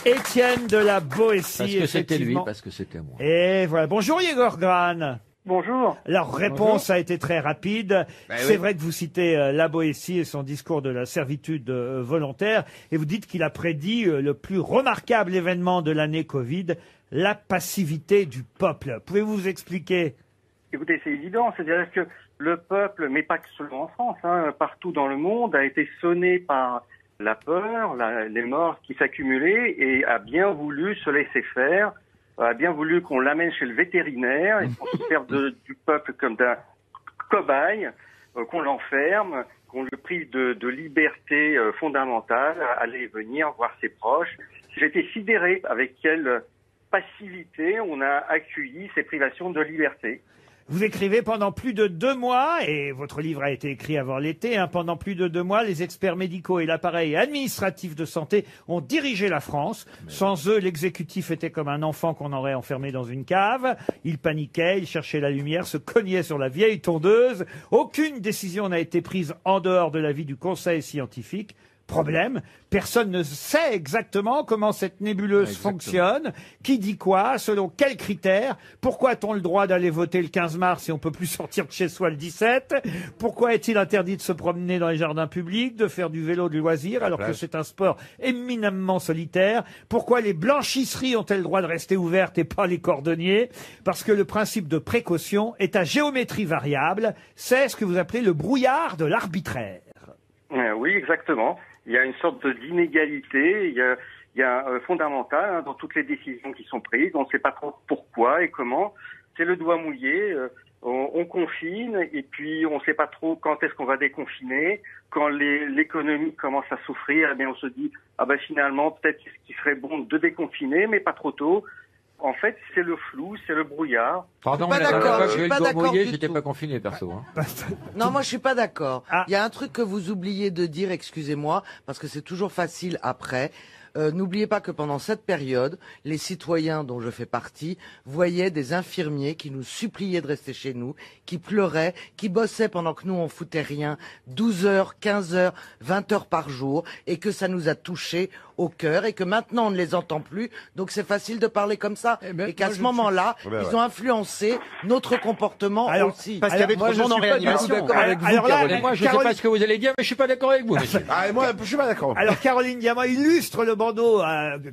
Étienne de la Boétie, Parce que c'était lui, effectivement. parce que c'était moi. Et voilà. Bonjour Yegor Gran. Bonjour. Leur réponse a été très rapide. C'est oui. vrai que vous citez la Boétie et son discours de la servitude volontaire, et vous dites qu'il a prédit le plus remarquable événement de l'année Covid, la passivité du peuple. Pouvez-vous vous expliquer? Écoutez, c'est évident, c'est-à-dire que le peuple, mais pas que seulement en France, hein, partout dans le monde, a été sonné par la peur, les morts qui s'accumulaient, et a bien voulu se laisser faire, a bien voulu qu'on l'amène chez le vétérinaire et qu'on se serve du peuple comme d'un cobaye, qu'on l'enferme, qu'on le prive de liberté fondamentale, aller et venir, voir ses proches. J'étais sidéré avec quelle passivité on a accueilli ces privations de liberté. Vous écrivez pendant plus de 2 mois, et votre livre a été écrit avant l'été, pendant plus de 2 mois, les experts médicaux et l'appareil administratif de santé ont dirigé la France. Sans eux, l'exécutif était comme un enfant qu'on aurait enfermé dans une cave. Il paniquait, il cherchait la lumière, se cognait sur la vieille tondeuse. Aucune décision n'a été prise en dehors de l'avis du conseil scientifique. Problème, personne ne sait exactement comment cette nébuleuse fonctionne, qui dit quoi, selon quels critères, pourquoi a-t-on le droit d'aller voter le 15 mars si on peut plus sortir de chez soi le 17, pourquoi est-il interdit de se promener dans les jardins publics, de faire du vélo de loisir alors que c'est un sport éminemment solitaire, pourquoi les blanchisseries ont-elles le droit de rester ouvertes et pas les cordonniers, parce que le principe de précaution est à géométrie variable, c'est ce que vous appelez le brouillard de l'arbitraire. Oui, exactement. Il y a une sorte d'inégalité, il y a fondamental dans toutes les décisions qui sont prises. On ne sait pas trop pourquoi et comment. C'est le doigt mouillé. On confine et puis on ne sait pas trop quand est-ce qu'on va déconfiner. Quand l'économie commence à souffrir, eh bien on se dit finalement peut-être qu'il serait bon de déconfiner, mais pas trop tôt. En fait, c'est le flou, c'est le brouillard. Pardon, mais je suis pas d'accord du j'étais tout. pas confiné, perso. Non, moi je suis pas d'accord. Il y a un truc que vous oubliez de dire, excusez-moi, parce que c'est toujours facile après. N'oubliez pas que pendant cette période, les citoyens dont je fais partie voyaient des infirmiers qui nous suppliaient de rester chez nous, qui pleuraient, qui bossaient pendant que nous on foutait rien, 12 heures, 15 heures, 20 heures par jour, et que ça nous a touchés au cœur, et que maintenant on ne les entend plus, donc c'est facile de parler comme ça, et qu'à ce moment-là, ils ont influencé notre comportement aussi. Parce qu'il y avait trop de monde en réanimation. D'accord avec vous, Caroline. Moi, je ne sais pas ce que vous allez dire, mais je suis pas d'accord avec vous, monsieur. Moi, je suis pas d'accord. Alors, Caroline Diamant illustre le bandeau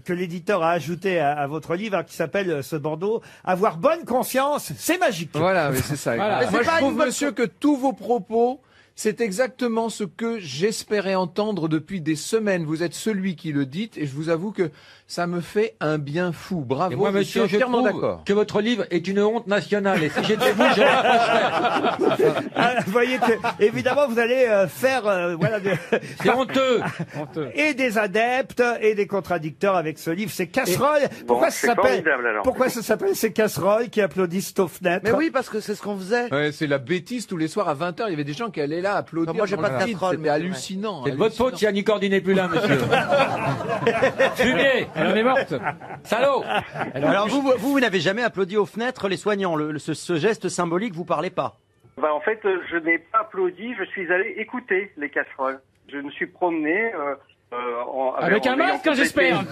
que l'éditeur a ajouté à votre livre, qui s'appelle ce bandeau « Avoir bonne conscience, c'est magique ». Voilà, c'est ça. Voilà. Moi, je trouve, monsieur, que tous vos propos, c'est exactement ce que j'espérais entendre depuis des semaines. Vous êtes celui qui le dit, et je vous avoue que ça me fait un bien fou. Bravo, Et moi, monsieur, je entièrement trouve d'accord. que votre livre est une honte nationale. Et si j'étais vous, je rapprocherais. Vous voyez que, évidemment, vous allez faire, C'est honteux. Et des adeptes et des contradicteurs avec ce livre. Ces casseroles. Pourquoi ça s'appelle ces casseroles qui applaudissent aux fenêtres? Mais oui, parce que c'est ce qu'on faisait. Ouais, c'est la bêtise tous les soirs à 20h. Il y avait des gens qui allaient là applaudir. Moi, j'ai pas de casserole. C'était hallucinant. C'est de votre faute si Annie Cordy n'est plus là, monsieur. Fumier. Elle en est morte. Salaud. Alors vous n'avez jamais applaudi aux fenêtres les soignants. Ce geste symbolique vous parlait pas? En fait, je n'ai pas applaudi, je suis allé écouter les casseroles. Je me suis promené avec un masque, j'espère.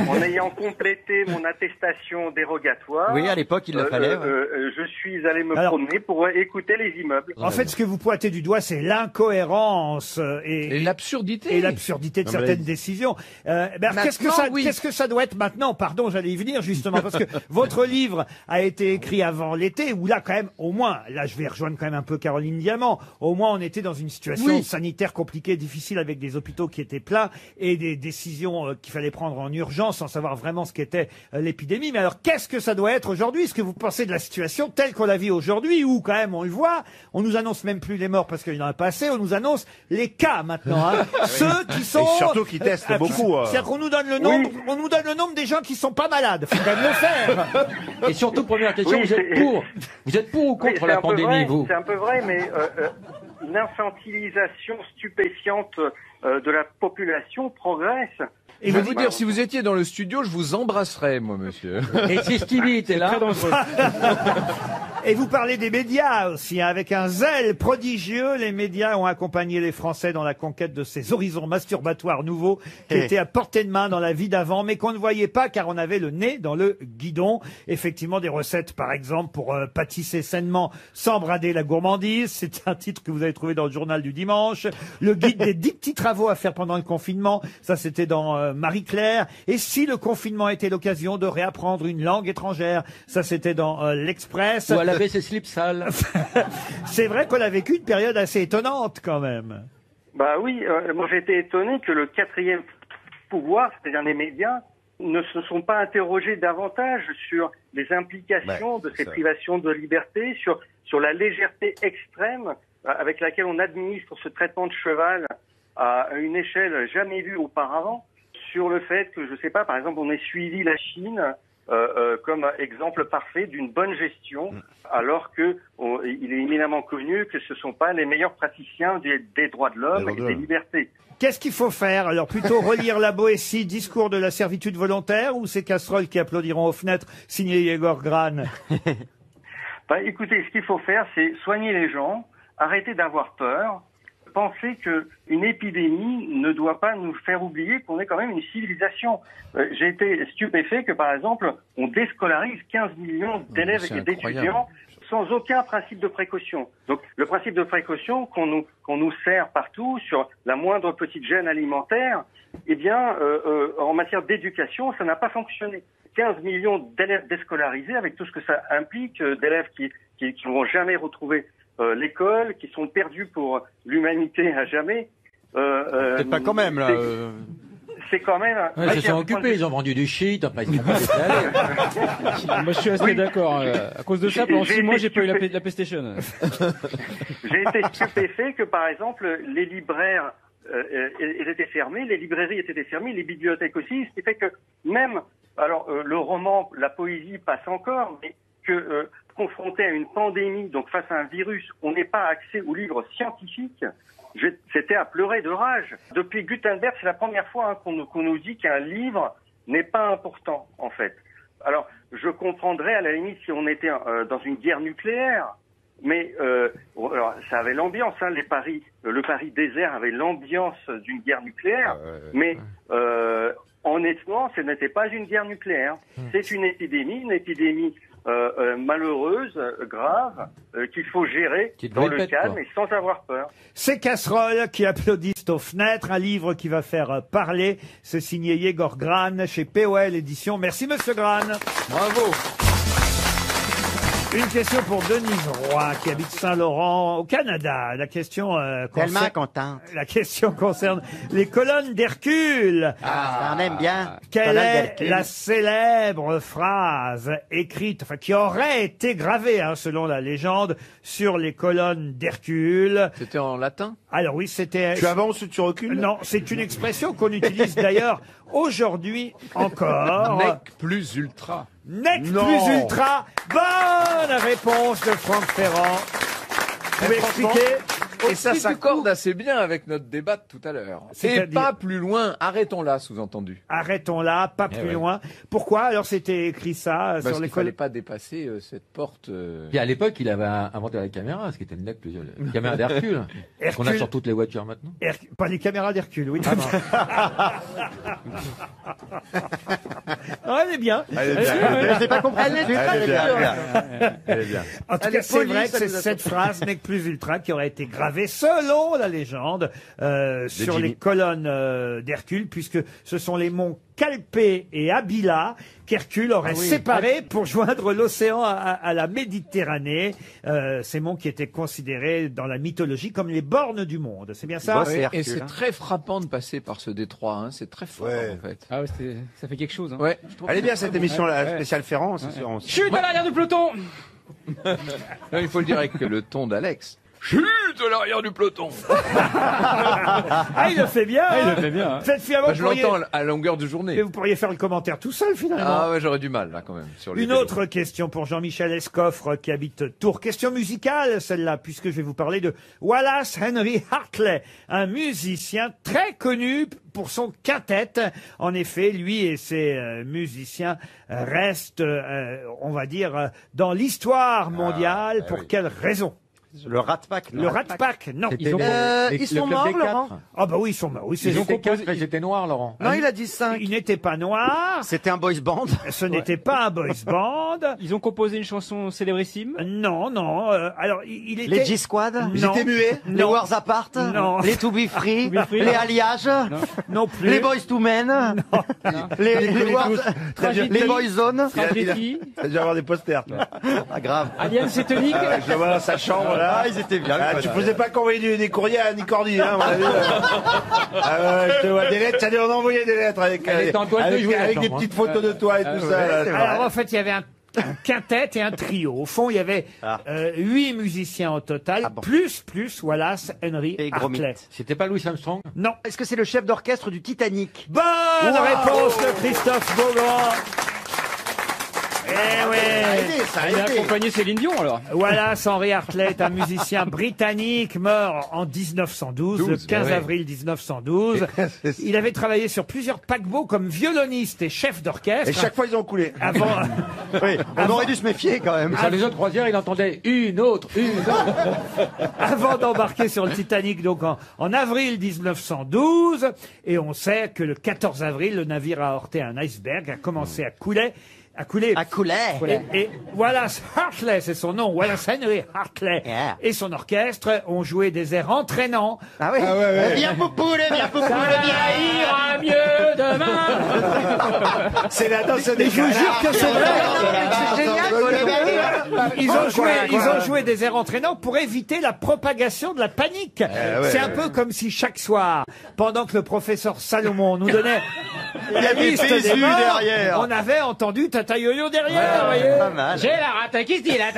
En ayant complété mon attestation dérogatoire. Oui, à l'époque, il le fallait. Je suis allé me promener pour écouter les immeubles. En fait, ce que vous pointez du doigt, c'est l'incohérence et l'absurdité. Et l'absurdité de certaines décisions. Qu'est-ce que ça doit être maintenant? Pardon, j'allais y venir justement, parce que votre livre a été écrit avant l'été, où là, quand même, au moins, là, je vais rejoindre quand même un peu Caroline Diamant, au moins, on était dans une situation sanitaire compliquée, difficile, avec des hôpitaux qui étaient pleins, et des décisions qu'il fallait prendre en urgence sans savoir vraiment ce qu'était l'épidémie. Mais alors, qu'est-ce que ça doit être aujourd'hui? Est-ce que vous pensez de la situation telle qu'on la vit aujourd'hui, où quand même on le voit, on nous annonce même plus les morts parce qu'il y en a pas assez, on nous annonce les cas maintenant, ceux qui sont... Et surtout qui testent beaucoup. C'est-à-dire qu'on nous donne le nombre, on nous donne le nombre des gens qui sont pas malades. Faut quand même le faire. Et surtout, première question, vous êtes pour ou contre la pandémie, vous? C'est un peu vrai, mais une infantilisation stupéfiante de la population progresse. Et je vais vous dire, si vous étiez dans le studio, je vous embrasserais, moi, monsieur. Et si Stevie était là? Et vous parlez des médias aussi, avec un zèle prodigieux. Les médias ont accompagné les Français dans la conquête de ces horizons masturbatoires nouveaux qui étaient à portée de main dans la vie d'avant, mais qu'on ne voyait pas car on avait le nez dans le guidon. Effectivement, des recettes, par exemple, pour pâtisser sainement sans brader la gourmandise. C'est un titre que vous avez trouvé dans le journal du dimanche. Le guide des 10 petits travaux à faire pendant le confinement. Ça, c'était dans Marie-Claire. Et si le confinement était l'occasion de réapprendre une langue étrangère. Ça, c'était dans l'Express. Ou à laver ses slips sales. C'est vrai qu'on a vécu une période assez étonnante quand même. Bah oui, moi j'ai été étonné que le quatrième pouvoir, c'est-à-dire les médias, ne se sont pas interrogés davantage sur les implications de ces privations de liberté, sur la légèreté extrême avec laquelle on administre ce traitement de cheval à une échelle jamais vue auparavant, sur le fait que, je sais pas, par exemple, on ait suivi la Chine comme exemple parfait d'une bonne gestion, alors que il est éminemment connu que ce sont pas les meilleurs praticiens des droits de l'homme et des libertés. Qu'est-ce qu'il faut faire? Alors, plutôt relire la Boétie, discours de la servitude volontaire, ou ces casseroles qui applaudiront aux fenêtres, signé Yegor Gran? Bah, écoutez, ce qu'il faut faire, c'est soigner les gens, arrêter d'avoir peur, penser que une épidémie ne doit pas nous faire oublier qu'on est quand même une civilisation. J'ai été stupéfait que, par exemple, on déscolarise 15 millions d'élèves et d'étudiants sans aucun principe de précaution. Donc, le principe de précaution qu'on nous sert partout sur la moindre petite gêne alimentaire, eh bien, en matière d'éducation, ça n'a pas fonctionné. 15 millions d'élèves déscolarisés, avec tout ce que ça implique, d'élèves qui ne vont jamais retrouver l'école, qui sont perdus pour l'humanité à jamais. C'est pas quand même, là. C'est quand même... Ouais, ils se sont occupés, ils ont vendu du shit, après ils sont pas laissés aller. Moi, je suis assez d'accord. À cause de ça, pendant 6 mois, j'ai pas eu la PlayStation. J'ai été stupéfait que, par exemple, les libraires étaient fermés, les librairies étaient fermées, les bibliothèques aussi, ce qui fait que même... Alors, le roman, la poésie passe encore, mais que confronté à une pandémie, donc face à un virus, on n'ait pas accès aux livres scientifiques, c'était à pleurer de rage. Depuis Gutenberg, c'est la première fois qu'on nous dit qu'un livre n'est pas important, en fait. Alors, je comprendrais à la limite si on était dans une guerre nucléaire, mais alors, ça avait l'ambiance, hein, le Paris désert avait l'ambiance d'une guerre nucléaire, mais honnêtement, ce n'était pas une guerre nucléaire. C'est une épidémie malheureuse, grave, qu'il faut gérer dans le calme et sans avoir peur. Ces casseroles qui applaudissent aux fenêtres, un livre qui va faire parler. C'est signé Yegor Gran chez POL Éditions. Merci, monsieur Gran. Bravo. Une question pour Denise Roy, qui habite Saint-Laurent, au Canada. La question Tellement contente. La question concerne les colonnes d'Hercule. Ah, on aime bien. Quelle est la célèbre phrase écrite, enfin qui aurait été gravée, hein, selon la légende, sur les colonnes d'Hercule? C'était en latin? Alors oui, c'était... Tu avances ou tu recules? Non, c'est une expression qu'on utilise d'ailleurs aujourd'hui encore. Nec plus ultra. Nec plus ultra. Bonne réponse de Franck Ferrand. Vous pouvez expliquer? Et ça s'accorde assez bien avec notre débat de tout à l'heure. Et pas plus loin, arrêtons-là, sous-entendu. Arrêtons-là, pas plus loin. Pourquoi alors c'était écrit ça sur les qu'il fallait pas dépasser cette porte. Puis à l'époque, il avait inventé la caméra, ce qui était une nec plusieurs. La caméra d'Hercule. Qu'on a sur toutes les voitures maintenant. Pas les caméras d'Hercule, oui. Elle est bien. Je n'ai pas compris. Elle est bien. En tout cas, c'est vrai que c'est cette phrase, nec plus ultra, qui aurait été gravée selon la légende sur les colonnes d'Hercule, puisque ce sont les monts Calpé et Abila qu'Hercule aurait séparés pour joindre l'océan à la Méditerranée. Ces monts qui étaient considérés dans la mythologie comme les bornes du monde. C'est bien ça? Et c'est très frappant de passer par ce détroit. Hein. C'est très fort en fait. Ah ouais, ça fait quelque chose. Hein. Ouais. Elle est bien cette émission, la spéciale Ferrand. Chute à l'arrière du peloton. Non, il faut le dire avec le ton d'Alex. Chute à l'arrière du peloton. Ah, il le fait bien. Il le fait bien. Hein. Finalement, je l'entends à longueur de journée. Mais vous pourriez faire le commentaire tout seul, finalement. Ah ouais, j'aurais du mal, là, quand même. Sur Une autre question pour Jean-Michel Escoffre, qui habite Tours. Question musicale, celle-là, puisque je vais vous parler de Wallace Henry Hartley, un musicien très connu pour son quintet. En effet, lui et ses musiciens restent, on va dire, dans l'histoire mondiale. Pour quelle raison? Le Rat Pack, non? Le Rat Pack, non. Ils sont morts, Laurent? Ah bah oui, ils sont morts. Oui, Ils ont composé. Ils étaient noirs, Laurent. Non, il a dit 5. Ils n'étaient pas noirs. C'était un boys band. Ce n'était pas un boys band. Ils ont composé une chanson célébrissime? Non, non. Alors, il était... Les G-Squad? Ils étaient muets? Les Non. Wars Apart? Non. Les To Be Free? Free? Les Alliages? Non plus. Les Boys to Men? Les Boys Zone? Tragédie? T'as dû avoir des posters, toi. Ah, grave. Alien Cétonique? Je le vois dans sa chambre, là. Ah, ils étaient bien. Tu faisais pas qu'envoyer des courriers à Nicordi, hein, à mon avis. Je te vois des lettres, on envoyait des lettres avec des petites photos de toi et tout ça. Alors, en fait, il y avait un un quintet et un trio. Au fond, il y avait 8 musiciens au total, plus Wallace Henry Hartley. C'était pas Louis Armstrong? Non. Est-ce que c'est le chef d'orchestre du Titanic? Bonne réponse de Christophe Beaugrand. Eh oui. Il a accompagné Céline Dion alors. Wallace Henry Hartley est un musicien britannique mort en 1912, le 15 avril 1912. Il avait travaillé sur plusieurs paquebots comme violoniste et chef d'orchestre. Et chaque fois, ils ont coulé. Avant. Oui, on aurait dû se méfier quand même. Sur les autres croisières, il entendait une autre. Avant d'embarquer sur le Titanic, donc en avril 1912. Et on sait que le 14 avril, le navire a heurté un iceberg, a commencé à couler. Et Wallace Hartley, c'est son nom, Wallace Henry Hartley, et son orchestre ont joué des airs entraînants. Ah oui. Viens poupoule, viens poupoule, viens. ira mieux demain. C'est la danse Mais des je vous jure que c'est vrai. C'est génial. Ils ont joué des airs entraînants pour éviter la propagation de la panique. C'est un peu comme si chaque soir, pendant que le professeur Salomon nous donnait la liste des morts, derrière. on avait entendu Tata Yo-Yo derrière. Voyez. Pas mal. J'ai la rate qui se dit la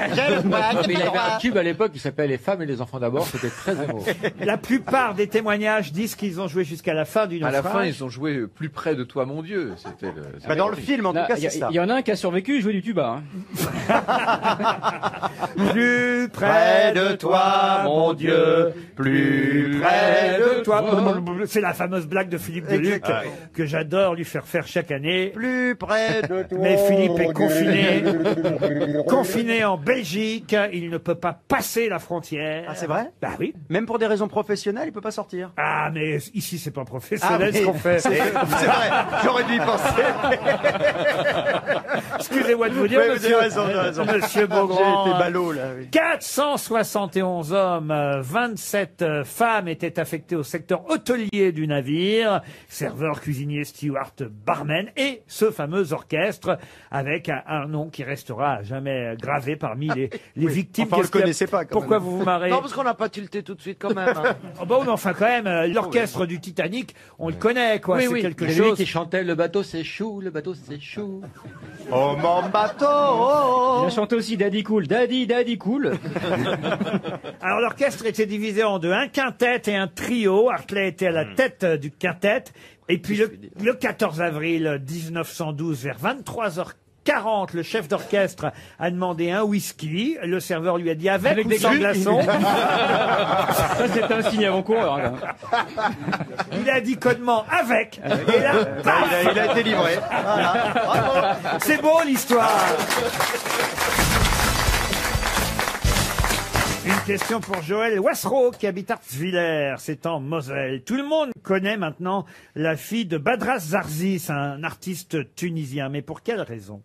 Mais il avait un tube à l'époque qui s'appelait Les femmes et les enfants d'abord, c'était très émouvant. La plupart des témoignages disent qu'ils ont joué jusqu'à la fin du À naufrage. la fin, ils ont joué plus près de toi, mon Dieu. C'était Bah, dans le film, en tout cas, c'est ça. Il y en a un qui a survécu, il jouait du tuba. Plus près de toi, mon Dieu, plus près de toi. C'est la fameuse blague de Philippe Deluc que j'adore lui faire chaque année. Plus près de toi. Mais Philippe est confiné en Belgique. Il ne peut pas passer la frontière. Ah, c'est vrai? Bah oui. Même pour des raisons professionnelles, il peut pas sortir. Ah, mais ici, c'est pas professionnel ce qu'on fait. C'est vrai, j'aurais dû y penser. Excusez-moi de vous dire, Oui, vous monsieur, avez raison. monsieur Beaugrand. J'ai été ballot, là. Oui. 471 hommes, 27 femmes étaient affectées au secteur hôtelier du navire, serveurs, cuisiniers, stewards, barmen, et ce fameux orchestre avec un nom qui restera à jamais gravé parmi les victimes. Enfin, on le Qu'est-ce qu'il y a- connaissait pas, quand Pourquoi même. vous vous marrez? Non, parce qu'on n'a pas tilté tout de suite quand même. Hein. Oh, bon, mais enfin, quand même, l'orchestre du Titanic, on le connaît, quoi. Oui, c'est oui. quelque C'est lui chose. qui chantait Le bateau s'échoue, le bateau s'échoue. Oh, mon bateau. Il a chanté aussi Daddy Cool, Daddy Cool. Alors l'orchestre était divisé en deux, un quintet et un trio. Hartley était à la tête du quintet. Et puis le 14 avril 1912, vers 23h40, le chef d'orchestre a demandé un whisky. Le serveur lui a dit avec ou des sans glaçons. Ça, c'était un signe avant-coureur. Hein. Il a dit codement avec. Et là, paf, Il a été livré. Voilà. Bravo. c'est beau l'histoire. Une question pour Joël Wassereau qui habite Artswiller, c'est en Moselle. Tout le monde connaît maintenant la fille de Badras Zarziz, un artiste tunisien. Mais pour quelle raison?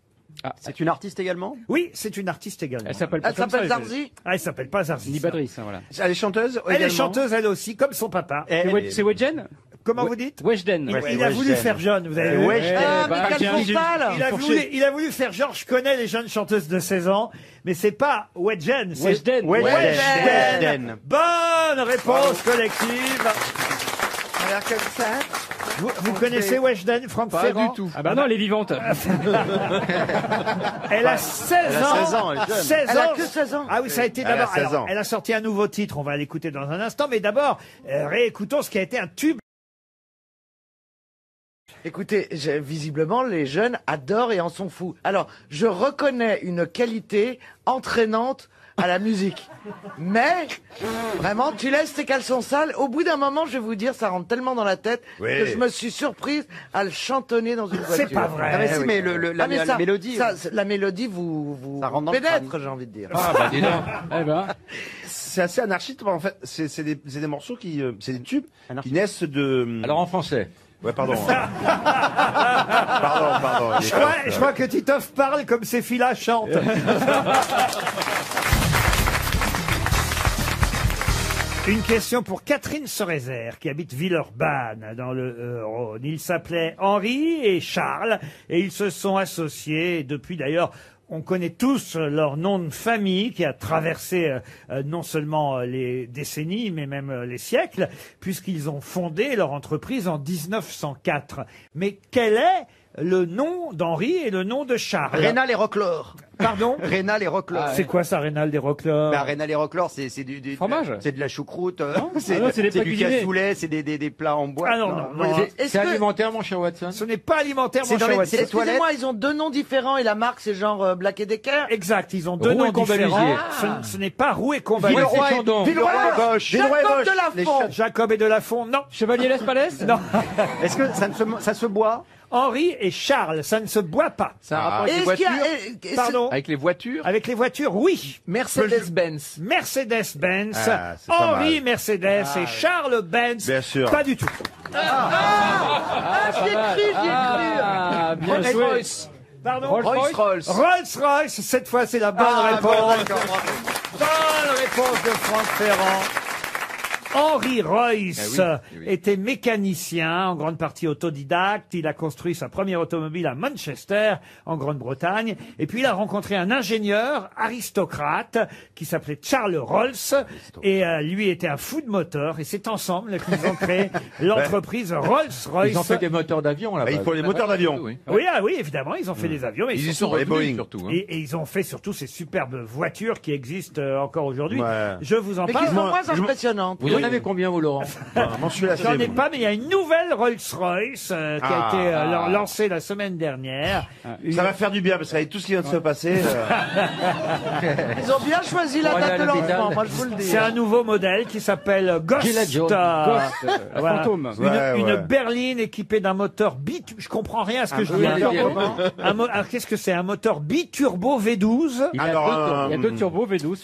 C'est une artiste également? Oui, c'est une artiste également. Elle s'appelle pas Elle comme s'appelle ça, Zarzi. Ah, elle s'appelle pas Zarziz. Ni Badrice, hein, voilà. Elle est chanteuse Elle est également chanteuse elle aussi, comme son papa. C'est Weshden? Comment vous dites? Weshden. Il a voulu faire jeune, vous avez vu. Ah, mais quelle frontale. Il a voulu faire genre, je connais les jeunes chanteuses de 16 ans, mais c'est pas Wedgen, c'est Weshden. Weshden. Bonne réponse collective. Alors comme ça. Vous connaissez Weshden, Franck Pas Ferrand? du tout. Ah bah non, elle est vivante. Elle a 16 Elle a ans. 16 ans, elle est jeune. 16 Elle a ans. que 16 ans. Ah oui, ça a été Elle a d'abord. 16 alors, ans. Elle a sorti un nouveau titre, on va l'écouter dans un instant, mais d'abord, réécoutons ce qui a été un tube. Écoutez, visiblement, les jeunes adorent et en sont fous. Alors, je reconnais une qualité entraînante à la musique. Mais, vraiment, tu laisses tes caleçons sales. Au bout d'un moment, je vais vous dire, ça rentre tellement dans la tête que je me suis surprise à le chantonner dans une voiture. C'est pas vrai. Ah, mais si, mais Ah, mais la mélodie. la mélodie vous Ça rentre dans le pénètre, crâne. j'ai envie de dire. Ah bah dis donc. Eh ben. C'est assez anarchique. En fait, c'est des morceaux qui, c'est des tubes qui naissent de. Alors en français. Ouais, pardon. Pardon. Je crois que Titoff parle comme ces filles-là chantent. Une question pour Catherine Sorezer, qui habite Villeurbanne, dans le Rhône. Ils s'appelaient Henri et Charles, et ils se sont associés depuis d'ailleurs. On connaît tous leur nom de famille qui a traversé non seulement les décennies, mais même les siècles, puisqu'ils ont fondé leur entreprise en 1904. Mais quel est le nom d'Henri et le nom de Charles. Rénal et Roclore. Pardon? Rénal et Roclore. C'est quoi ça, Rénal et Roclore? Bah, Rénal et Roclore, c'est du fromage. C'est de la choucroute. c'est des plats du cuisinés. cassoulet, c'est des plats en bois. Ah non, non, non. C'est alimentaire, mon cher Watson. Ce n'est pas alimentaire, C'est mon dans cher les- Watson. c'est les toilettes. Excusez-moi, ils ont deux noms différents et la marque c'est genre Black & Decker. Exact, ils ont deux Roux noms et Combalizier. différents. Ce n'est pas Roux et Combalizier. Villeroy et Chandon. Villeroy et Bosch. Jacob de la Font. Jacob et de la Font, non. Chevalier Lespalès? Non. Est-ce que ça se boit? Henri et Charles, ça ne se boit pas. C'est un rapport avec les Est-ce qu'il y a- voitures est-ce- Pardon? Avec les voitures Avec les voitures, oui. Mercedes-Benz. Mercedes-Benz, Ah, c'est pas Henri mal. Mercedes et Charles Benz. Bien sûr. Pas du tout. J'y ai cru, j'y ai cru. Ah, bien joué. Rolls-Royce. Pardon? Rolls-Royce. Rolls-Royce, cette fois c'est la bonne réponse. Bonne réponse de Franck Ferrand. Henri Royce était mécanicien, en grande partie autodidacte. Il a construit sa première automobile à Manchester, en Grande-Bretagne. Et puis il a rencontré un ingénieur aristocrate qui s'appelait Charles Rolls. Et lui était un fou de moteur. Et c'est ensemble qu'ils ont créé l'entreprise Rolls-Royce. Ils ont fait des moteurs d'avion là-bas. Il faut des moteurs d'avion. Oui. Oui, ah oui, évidemment, ils ont fait des avions. Mais Ils y surtout- sont les revenus Boeing. surtout. hein. et ils ont fait surtout ces superbes voitures qui existent encore aujourd'hui. Ouais. Je vous en Mais qui parle. sont moins impressionnantes. Vous en avez combien, vous, Laurent? M'en suis lassé. J'en ai pas, mais il y a une nouvelle Rolls-Royce qui a Ah. été lancée la semaine dernière. Ça va faire du bien parce qu'avec tout ce qui vient de se passer. Ils ont bien choisi la Pour aller date de à l'hôpital. lancement, moi je vous le dis. C'est un nouveau modèle qui s'appelle Ghost. Gillette jaune. Ghost, Voilà. fantôme. Une, Ouais, une ouais. berline équipée d'un moteur je comprends rien à ce que je dis. oui, Alors, qu'est-ce que c'est? Un moteur biturbo V12 Il y a Alors, deux- il y a deux turbos V12,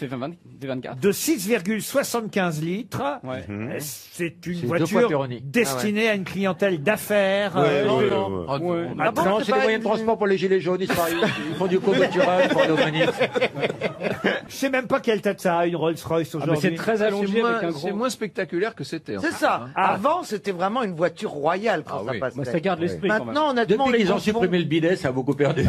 V24. de 6,75 litres. Ouais. C'est une C'est deux fois voiture Perroni. destinée à une clientèle d'affaires. Ouais, non. ouais. Oh, Ouais. Ah bon, Non, c'est c'est pas des moyens de une- transport pour les gilets jaunes. Ils font du covoiturage pour nos manifs. Je sais même pas quelle tête ça a, une Rolls-Royce Ah, mais aujourd'hui. c'est très allongé avec un gros. C'est moins spectaculaire que c'était. en C'est fait, ça. hein. Avant, c'était vraiment une voiture royale quand Ah ça oui. passait. Moi, ça garde l'esprit quand même. Maintenant, honnêtement, Depuis les qu'ils ont confond- supprimé le bidet, ça a beaucoup perdu.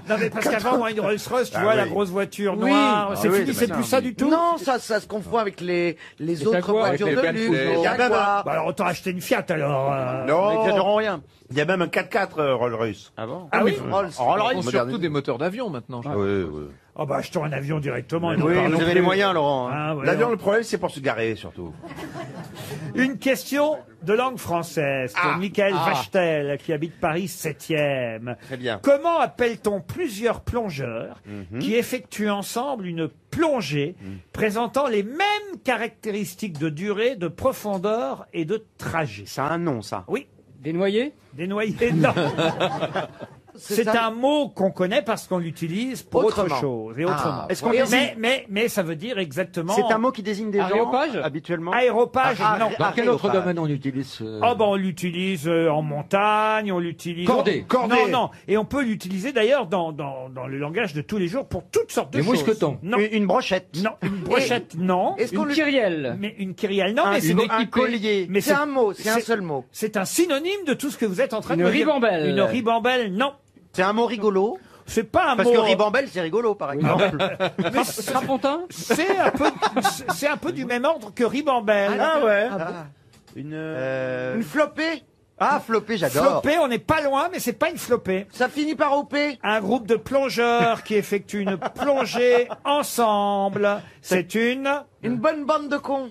Non mais parce qu'avant, moi, une Rolls-Royce, tu Ah vois, oui. la grosse voiture Oui. noire, Ah c'est oui, fini, c'est mais plus ça du tout. Non, ça se confond avec les autres Jaguars, voitures avec de les luxe. Bentley. les Il y a même Jaguars. Bah alors autant acheter une Fiat alors. Non, N'exagérons rien. il y a même un 4x4 Rolls-Royce. Ah bon? Ah oui. Rolls. Ils font surtout des moteurs d'avion maintenant. je crois. Oui, oui. Oh bah achetons un avion directement. et Oui, n'en parlons vous avez plus. les moyens, Laurent. hein. Ah, ouais, L'avion, non. le problème, c'est pour se garer surtout. Une question de langue française pour Michael Vachtel qui habite Paris 7e. Très bien. Comment appelle-t-on plusieurs plongeurs qui effectuent ensemble une plongée présentant les mêmes caractéristiques de durée, de profondeur et de trajet? Ça a un nom, ça. Oui, Des noyés? des noyés, non. C'est un mot qu'on connaît parce qu'on l'utilise pour autre Autrement. chose et autrement. Est-ce qu'on Et- désigne- mais ça veut dire exactement. C'est un mot qui désigne des gens Aréopage habituellement. Aéropage, non. Dans quel autre domaine on utilise Oh ben on l'utilise en montagne, on l'utilise... Cordée. Non, non. Et on peut l'utiliser d'ailleurs dans le langage de tous les jours pour toutes sortes de Les choses. mousquetons. Non. Une brochette. Non, une brochette, non. Est-ce qu'on Une le... kyrielle? Mais une kyrielle, non. mais Une c'est un collier. Mais C'est un mot, c'est un seul mot. C'est un synonyme de tout ce que vous êtes en train Une de me dire. ribambelle. Une ribambelle, non. C'est un mot rigolo. C'est pas un Parce mot... que ribambelle, c'est rigolo, par exemple. Mais Strapontin? c'est un peu du même ordre que ribambelle. Ah ouais. Une flopée. Ah, flopé, j'adore. Flopée, on n'est pas loin, mais c'est pas une flopée. Ça finit par OP. Un groupe de plongeurs qui effectuent une plongée ensemble. C'est une... Une bonne bande de cons.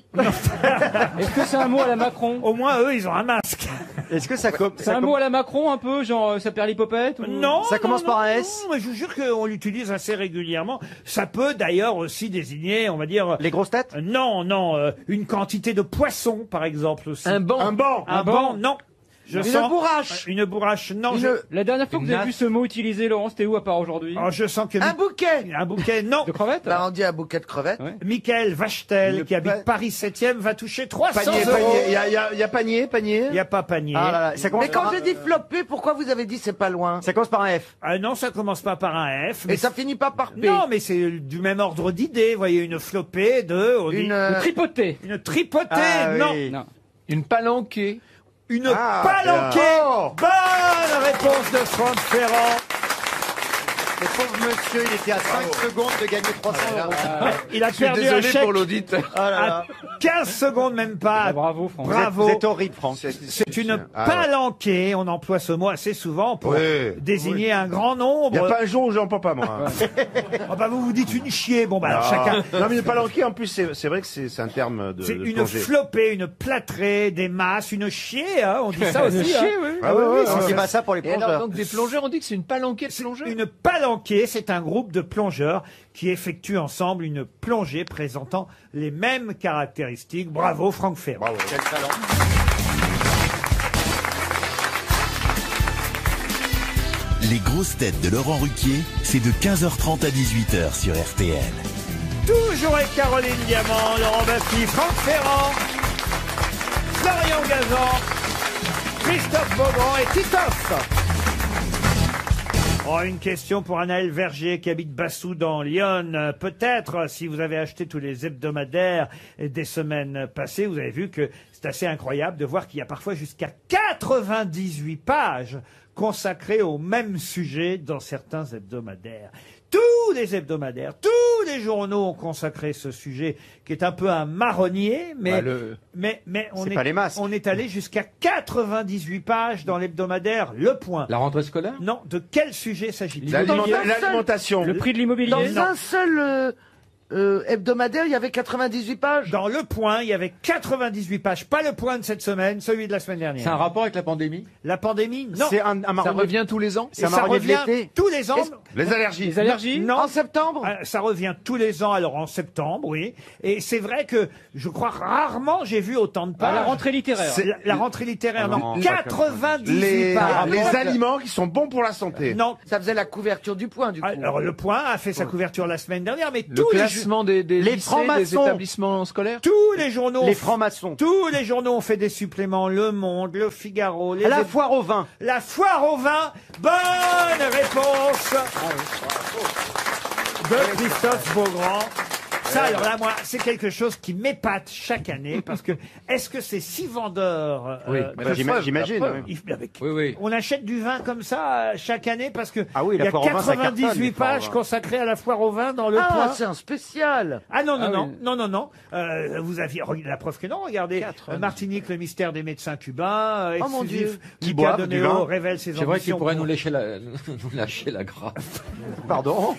Est-ce que c'est un mot à la Macron? Au moins, eux, ils ont un masque. Est-ce que ça C'est un mot à la Macron un peu, genre ça perd l'hypopète ou... Non. Ça commence non, par un non, S? non, mais je vous jure qu'on l'utilise assez régulièrement. Ça peut d'ailleurs aussi désigner, on va dire... Les grosses têtes? Non, une quantité de poissons, par exemple aussi. Un banc. Un banc. Un banc, non. Je Une sens- bourrache. Une bourrache, non. Une- La dernière fois que vous avez vu ce mot utilisé, Laurent, c'était où à part aujourd'hui? Je sens que... Un bouquet. Un bouquet, non. De crevettes? Bah, on dit un bouquet de crevettes. Ouais. Michael Vachtel, Le qui habite Paris 7e, va toucher 300 Panier, euros. panier. Il y a panier, panier. Il n'y a pas panier. Ah là là, ça commence Mais quand par un... j'ai dit flopée, pourquoi vous avez dit c'est pas loin? Ça commence par un F. Ah non, ça commence pas par un F. Et Mais ça finit pas par P. non, mais c'est du même ordre d'idée. Vous voyez, une flopée de... on dit- Une, Tripoté. Une tripotée, Ah non. oui. Non. Une palanquée. Une Ah, palanquée. bien. Bonne réponse de Franck Ferrand. Le pauvre monsieur, il était à 5 secondes de gagner 300 €. Il a Je suis perdu un désolé chèque pour l'auditeur. à 15 secondes même pas. Bravo, Franck. Bravo. Vous êtes horrible, Franck. C'est une Ah, palanquée. On emploie ce mot assez souvent pour désigner un grand nombre. Il n'y a pas un jour où j'en prends pas, moi. Ah bah vous vous dites une chier. Bon bah alors, chacun. Non, mais le palanqué, en plus, c'est vrai que c'est un terme de. C'est de une plongée. flopée, une plâtrée, des masses, une chier, hein, on dit ça aussi. Une chier, hein. oui. Ah ouais, ouais, On ouais. dit pas ça pour les Et alors, plongeurs. donc des plongeurs, on dit que c'est une palanquée de plongeurs. Une palanquée, c'est un groupe de plongeurs qui effectuent ensemble une plongée présentant les mêmes caractéristiques. Bravo Franck Ferrand. Bravo. Quel talent. Les grosses têtes de Laurent Ruquier, c'est de 15h30 à 18h sur RTL. Toujours avec Caroline Diamant, Laurent Baffy, Franck Ferrand, Florian Gazan, Christophe Beaugrand et Titoff. Oh, une question pour Anaël Verger qui habite Bassou dans l'Yonne. Peut-être, si vous avez acheté tous les hebdomadaires des semaines passées, vous avez vu que c'est assez incroyable de voir qu'il y a parfois jusqu'à 98 pages consacrées au même sujet dans certains hebdomadaires. Tous les hebdomadaires, tous les journaux ont consacré ce sujet qui est un peu un marronnier, mais, mais on, C'est pas les masques. on est allé jusqu'à 98 pages dans l'hebdomadaire Le Point. La rentrée scolaire? Non, de quel sujet s'agit-il? L'alimentation. Le prix de l'immobilier? Dans un seul hebdomadaire, il y avait 98 pages. Dans Le Point, il y avait 98 pages. Pas Le Point de cette semaine, celui de la semaine dernière. C'est un rapport avec la pandémie? La pandémie, non. C'est un Ça marronnier. revient tous les ans. Et ça revient tous les ans. Les allergies. Les allergies? Non. En septembre. Ça revient tous les ans, alors en septembre, oui. Et c'est vrai que je crois rarement j'ai vu autant de pages. À la rentrée littéraire. La rentrée littéraire, non. Non, 98 pages. Les aliments qui sont bons pour la santé. Non. Ça faisait la couverture du Point, du coup. Alors Le Point a fait sa couverture la semaine dernière, mais Le tous les classement des lycées, des francs-maçons. établissements scolaires. tous les journaux, Les francs-maçons. tous les journaux ont fait des suppléments. Le Monde, Le Figaro, les La foire au vin. La foire au vin. Bonne réponse de Christophe Beaugrand. Ça, alors là, moi, c'est quelque chose qui m'épate chaque année, parce que, est-ce que c'est si vendeur Oui, Bah, j'imagine. il- avec- Oui, oui. On achète du vin comme ça chaque année, parce que Ah oui, il y la a foire au vin, ça 98 cartonne, les foires au pages vin. consacrées à la foire au vin dans Le Ah, Point. c'est un spécial. Ah non, non, Ah non, oui. non, non, non. Vous aviez la preuve que non. Regardez, Martinique, le mystère des médecins cubains, Oh, mon exclusif. Dieu. Qui Luca boivent du Doneo vin. révèle ses C'est vrai qu'il ambitions. pourrait pour- nous lâcher la grâce. Pardon.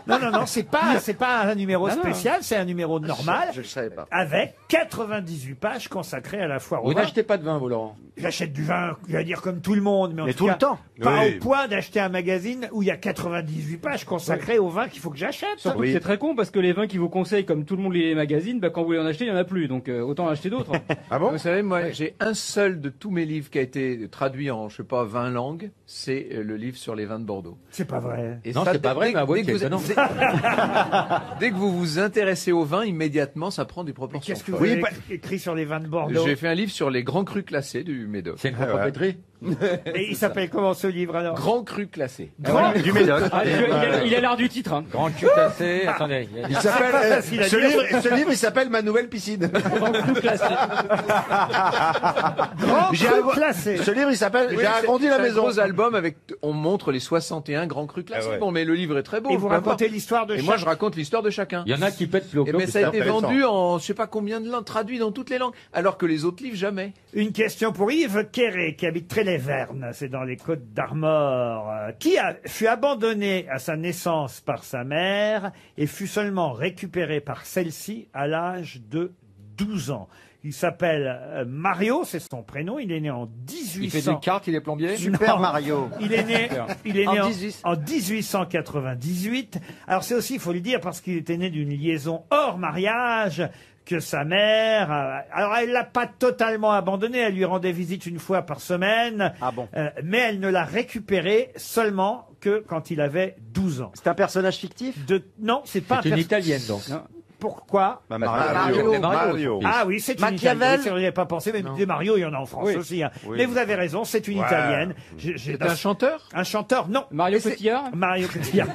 Non, non, non, c'est pas un numéro Ah non. spécial, c'est un numéro normal. Je le savais pas. Avec 98 pages consacrées à la foire au Vous vin. n'achetez pas de vin, vous, Laurent? J'achète du vin, je vais dire comme tout le monde, mais en Mais tout tout cas, le temps. pas Oui. au point d'acheter un magazine où il y a 98 pages consacrées au vin qu'il faut que j'achète. Surtout que c'est très con parce que les vins qui vous conseillent, comme tout le monde lit les magazines, bah, quand vous voulez en acheter, il n'y en a plus. Donc autant en acheter d'autres. Ah bon? Vous savez, moi, j'ai un seul de tous mes livres qui a été traduit en, je sais pas, 20 langues. C'est le livre sur les vins de Bordeaux. C'est pas vrai. Et Non, ça, c'est pas vrai, dès- mais avouez dès que que c'est vous- étonnant. Dès que vous vous intéressez au vin, immédiatement, ça prend des Mais proportions. qu'est-ce que vous folles. avez écrit sur les vins de Bordeaux? J'ai fait un livre sur les grands crus classés du Médoc. C'est une copropriété? Et il s'appelle comment ce livre alors? Grand cru classé. Grand Du Médoc. Ah, il a l'air du titre. Hein. Grand cul classé. Attendez. Il s'appelle. pas facile à Ce dire. livre, il s'appelle Ma nouvelle piscine. Grand J'ai cru agro- classé. Ce livre, il s'appelle Oui, J'ai agrandi la c'est maison. un gros album avec, on montre les 61 grands crus classés. Ah ouais. Bon, mais le livre est très beau. Et vous peu importe. racontez l'histoire de Et chaque... moi, je raconte l'histoire de chacun. Il y en a qui pètent le Et mais ça a été vendu en, je sais pas combien de langues, traduit dans toutes les langues, alors que les autres livres, jamais. Une question pour Yves Quéré, qui habite Tréléverne, c'est dans les Côtes d'Armor, qui fut abandonné à sa naissance par sa mère et fut seulement récupéré par celle-ci à l'âge de 12 ans. Il s'appelle Mario, c'est son prénom, il est né en 1800. Il fait des cartes, il est plombier? Super Non. Mario. Il est né En en 1898. Alors c'est aussi, il faut le dire, parce qu'il était né d'une liaison hors mariage, que sa mère, alors elle l'a pas totalement abandonné, elle lui rendait visite une fois par semaine, Ah bon. mais elle ne l'a récupéré seulement que quand il avait 12 ans. C'est un personnage fictif? Non, c'est pas C'est une italienne, donc. Pourquoi? Bah, Mario. Ah oui, c'est une Machiavel. italienne. C'est vrai, j'y ai pas pensé, mais des Mario, il y en a en France Oui. aussi. Hein. Oui. Mais vous avez raison, c'est une Ouais. italienne. C'est un chanteur? Un chanteur, non. Mario Cotillard? Mario Cotillard.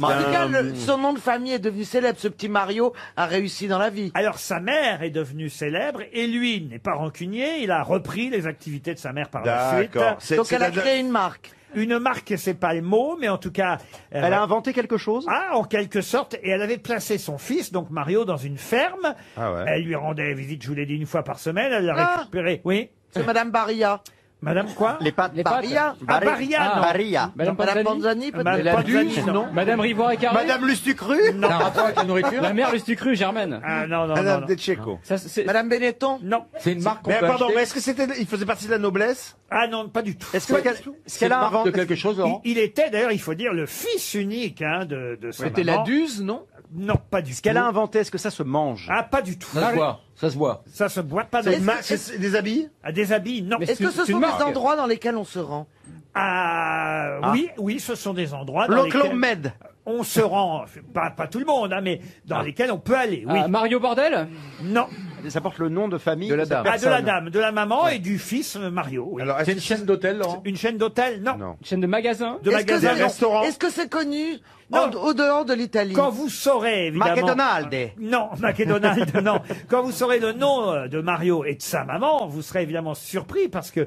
En tout cas, son nom de famille est devenu célèbre. Ce petit Mario a réussi dans la vie. Alors sa mère est devenue célèbre et lui n'est pas rancunier. Il a repris les activités de sa mère par la suite. D'accord. Donc elle a créé une marque. Une marque, c'est pas le mot, mais en tout cas... Elle a inventé quelque chose? Ah, en quelque sorte. Et elle avait placé son fils, donc Mario, dans une ferme. Ah ouais. Elle lui rendait visite, je vous l'ai dit, une fois par semaine. Elle l'a Ah. récupéré. Oui. C'est Madame Barilla. Madame quoi? Les pâtes. Barilla. Ah, Barilla, non. Barilla. Madame Madame Panzani. Panzani, peut-être. Madame La Panzani, Duce, non. non? Madame Rivoire et Carré. Madame Lustucru? Non. T'as un rapport avec la nourriture? La mère Lustucru, Germaine. Ah, non, non, non. Madame non. Decheco. Ça, c'est- Madame Benetton. Non. C'est une marque qu'on Mais peut pardon, acheter. mais est-ce que il faisait partie de la noblesse? Ah non, pas du tout. Est-ce Pas qu'elle du tout. C'est une a marque de inventé quelque chose, Laurent? Il était, d'ailleurs, il faut dire, le fils unique de sa C'était maman. la Duze, non? Non, pas du tout. Ce qu'elle a inventé, est-ce que ça se mange? Ah, pas du tout. Ça se voit. Ça se voit. Ça se boit pas. C'est Non. c'est des habits? Ah, des habits, non. Mais Est-ce que ce c'est sont une des marque. endroits dans lesquels on se rend? Ah, oui, oui, ce sont des endroits dans Le lesquels Club Med. on se rend, pas tout le monde, hein, mais dans lesquels on peut aller, oui. Ah, Mario Bordel. Non. Ça porte le nom de famille De la de cette dame. Ah, de la personne. dame, de la maman et du fils Mario. Oui. Alors, C'est une chaîne d'hôtel, Laurent? Une chaîne d'hôtel? Non. Non. Une chaîne de magasins. De Est-ce que magasins? c'est- non. restaurant? Est-ce que c'est connu Non. au dehors de l'Italie? Quand vous saurez, évidemment. McDonald's. Non, McDonald's, non. Quand vous saurez le nom de Mario et de sa maman, vous serez évidemment surpris parce que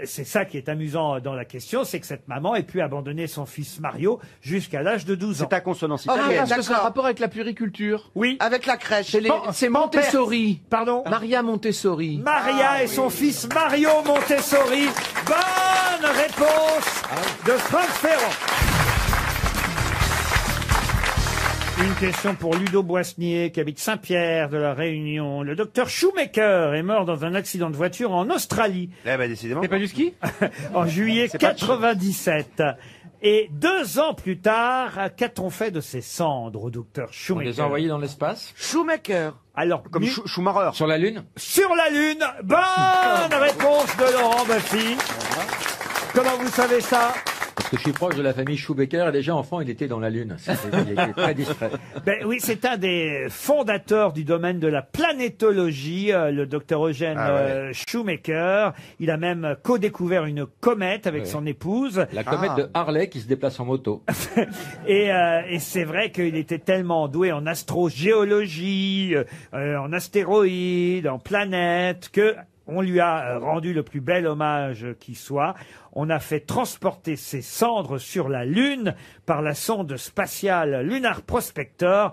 c'est ça qui est amusant dans la question, c'est que cette maman ait pu abandonner son fils Mario jusqu'à l'âge de 12 ans. C'est à consonance Ah, italienne. Est-ce que ça a un d'accord. rapport avec la puériculture? Oui. Avec la crèche. C'est Montessori. Pardon? Maria Montessori. Maria et son fils Mario Montessori. Bonne réponse de Franck Ferrand. Une question pour Ludo Boissnier, qui habite Saint-Pierre de la Réunion. Le docteur Shoemaker est mort dans un accident de voiture en Australie Eh ben, décidément. C'est pas du ski? en juillet 97. Et 2 ans plus tard, qu'a-t-on fait de ces cendres au docteur On Shoemaker? les a envoyés dans l'espace? Schumacher. Alors, Comme Schumacher. Sur la Lune? sur la Lune. Bonne réponse de Laurent Baffy. Comment vous savez ça? Parce que je suis proche de la famille Schumacher et déjà enfant, il était dans la Lune. Il était très discret. Ben oui, c'est un des fondateurs du domaine de la planétologie, le docteur Eugène Shoemaker. Il a même co-découvert une comète avec son épouse. La comète de Harley qui se déplace en moto. Et c'est vrai qu'il était tellement doué en astrogéologie, en astéroïdes, en planètes, que on lui a rendu le plus bel hommage qui soit. On a fait transporter ses cendres sur la Lune par la sonde spatiale Lunar Prospector.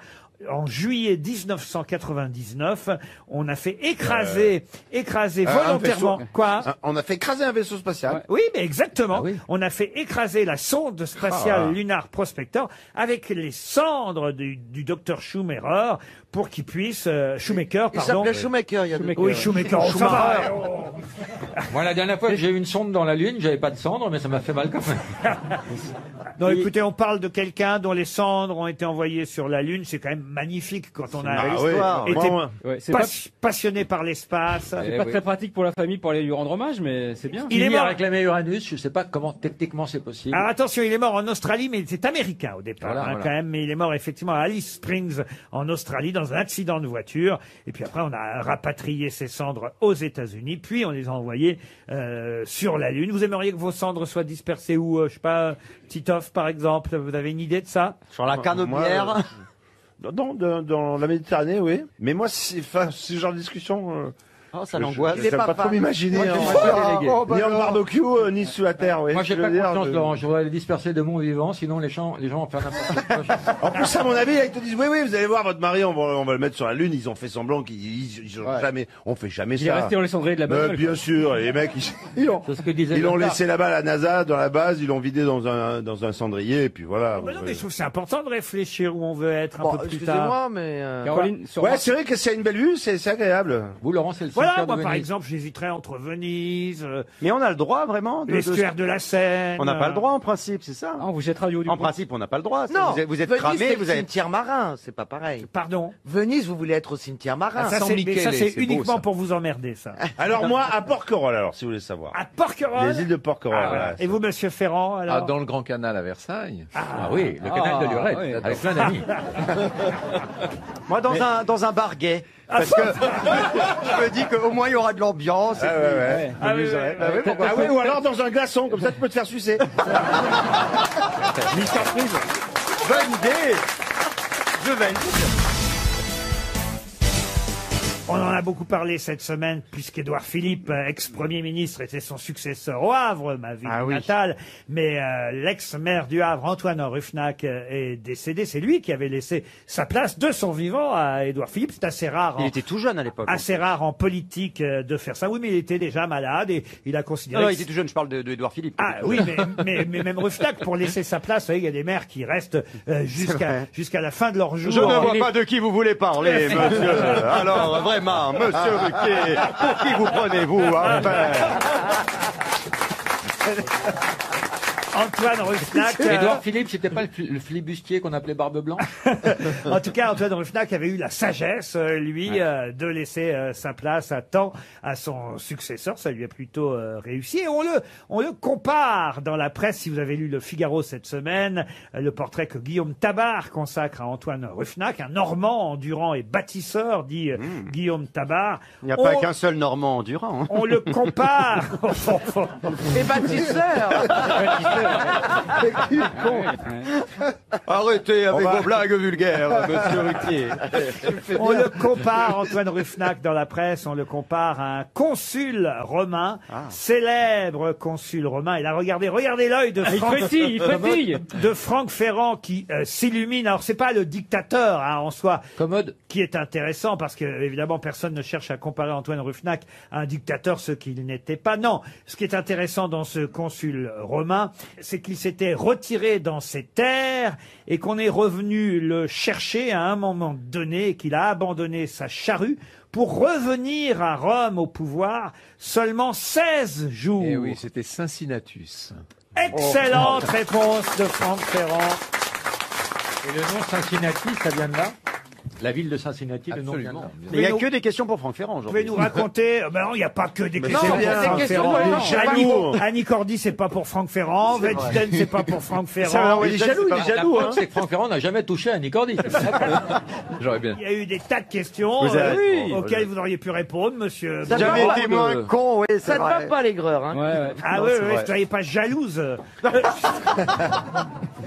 En juillet 1999, on a fait écraser volontairement. Quoi? On a fait écraser un vaisseau spatial. Oui, mais exactement. Ah oui. On a fait écraser la sonde spatiale Ah. Lunar Prospector avec les cendres du docteur Schumacher pour qu'il puisse Shoemaker, Il pardon. s'appelait Schumacher, il y a deux Oui, Schumacher. Oh, ça va. Moi, la dernière fois que j'ai eu une sonde dans la Lune, j'avais pas de cendres, mais ça m'a fait mal quand même. Non, écoutez, on parle de quelqu'un dont les cendres ont été envoyées sur la Lune. C'est quand même magnifique quand on a été Ouais, c'est pas, passionné par l'espace. c'est pas très pratique pour la famille pour aller lui rendre hommage, mais c'est bien. Il est Il a mort. réclamé Uranus, je sais pas comment techniquement c'est possible. Alors attention, il est mort en Australie, mais c'est américain au départ, Voilà, voilà. quand même. Mais il est mort effectivement à Alice Springs, en Australie, dans un accident de voiture. Et puis après, on a rapatrié ses cendres aux États-Unis, puis on les a envoyées sur la Lune. Vous aimeriez que vos cendres soient dispersées où, je sais pas, Titoff par exemple. Vous avez une idée de ça? Sur la Canebière. Dans la Méditerranée, oui. Mais moi, ce genre de discussion, Oh, ça l'angoisse. je n'aime pas trop m'imaginer. Moi, j'aimerais pas déléguer. Ni en barbecue, ni sous la terre. Oui. Moi, j'ai Je pas veux dire, confiance, Laurent. Je voudrais les disperser de mon vivant, sinon les gens vont faire n'importe quoi. En plus, à mon avis, ils te disent, oui, vous allez voir, votre mari, on va le mettre sur la Lune. Ils ont fait semblant qu'ils ont jamais, on fait jamais Il est ça. resté dans les cendriers de la bagnole. Bien sûr, les mecs, ils l'ont C'est ce que disait ils l'ont Lothar. laissé là-bas à la NASA, dans la base, ils l'ont vidé dans un cendrier, et puis voilà. Mais non, mais je trouve que c'est important de réfléchir où on veut être un Bon, peu plus excusez-moi, tard. mais... Caroline, sur Ouais, c'est vrai que c'est une belle vue, c'est agréable. Vous, Laurent, c'est le Voilà, cimetière moi de par Venise. exemple, j'hésiterais entre Venise, Mais on a le droit vraiment l'estuaire de la Seine. On n'a pas le droit en principe, c'est ça. Ah, on vous jettera du haut du En pont. principe, on n'a pas le droit. Non, Vous êtes Venise, cramé, c'est vous le avez. cimetière marin, c'est pas pareil. Pardon. Venise, vous voulez être au cimetière marin. Ça, San c'est Michele, mais ça, c'est c'est beau, uniquement ça. pour vous emmerder, ça. Alors moi, à Porquerolles, alors, si vous voulez savoir. À Porquerolles. Les îles de Porquerolles, Ah, voilà. voilà. Et vous, monsieur Ferrand, alors? Ah, dans le Grand Canal à Versailles. Ah oui, le canal de Lurette, oui, avec plein d'amis. Moi, dans un bar gay. Parce que je me dis qu'au moins il y aura de l'ambiance. Ah, ouais. Ah, oui, m'amuserai. oui, Bah oui, pourquoi Ah oui, ou alors dans un glaçon, comme ça tu peux te faire sucer. Mystère prise. Bonne idée. Je vais. On en a beaucoup parlé cette semaine, puisqu'Édouard Philippe, ex-premier ministre, était son successeur au Havre, ma ville natale. Mais l'ex-maire du Havre, Antoine Ruffnac, est décédé. C'est lui qui avait laissé sa place de son vivant à Édouard Philippe. C'est assez rare. Il était tout jeune à l'époque. Assez rare en politique de faire ça. Oui, mais il était déjà malade et il a considéré... Non, il était tout jeune, je parle d'Édouard Philippe. Ah oui, mais même Ruffnac, pour laisser sa place, vous voyez, il y a des maires qui restent jusqu'à la fin de leur jour. Je ne vois pas de qui vous voulez parler, monsieur. Alors, vraiment, monsieur Ruquier, pour qui vous prenez-vous, enfin Antoine Ruffnac. Édouard Philippe, c'était pas le flibustier qu'on appelait Barbe Blanche? En tout cas, Antoine Ruffnac avait eu la sagesse, lui, de laisser sa place à temps à son successeur. Ça lui a plutôt réussi. Et on le compare dans la presse. Si vous avez lu Le Figaro cette semaine, le portrait que Guillaume Tabar consacre à Antoine Ruffnac, un Normand endurant et bâtisseur, dit Guillaume Tabar. Il n'y a pas qu'un seul Normand endurant. Hein. On le compare. Et bâtisseur. Arrêtez avec vos blagues vulgaires, monsieur Ruquier. On le compare, Antoine Ruffnac, dans la presse, on le compare à un consul romain, célèbre consul romain. Et là, regardez l'œil de Franck Ferrand qui s'illumine. Alors, c'est pas le dictateur en soi qui est intéressant, parce que, évidemment, personne ne cherche à comparer Antoine Ruffnac à un dictateur, ce qu'il n'était pas. Non, ce qui est intéressant dans ce consul romain, c'est qu'il s'était retiré dans ses terres et qu'on est revenu le chercher à un moment donné et qu'il a abandonné sa charrue pour revenir à Rome au pouvoir seulement 16 jours. Eh oui, c'était Cincinnatus. Excellente réponse de Franck Ferrand. Et le nom Cincinnati, ça vient de là? La ville de Cincinnati, le nom vient de là. Il n'y a que des questions pour Franck Ferrand Vous pouvez aujourd'hui. nous raconter... Ben non, il n'y a pas que des questions pour bien, Franck des Ferrand. questions, Annie Cordy, c'est pas pour Franck Ferrand. Weinstein, c'est pas pour Franck Ferrand. Il est jaloux, hein. C'est que Franck Ferrand n'a jamais touché à Annie Cordy. J'aurais bien. Il y a eu des tas de questions auxquelles vous auriez pu répondre, monsieur. Ça jamais été moins con, oui, Ça ne va pas, l'aigreur. Hein. Ah oui, vous ne soyez pas jalouse.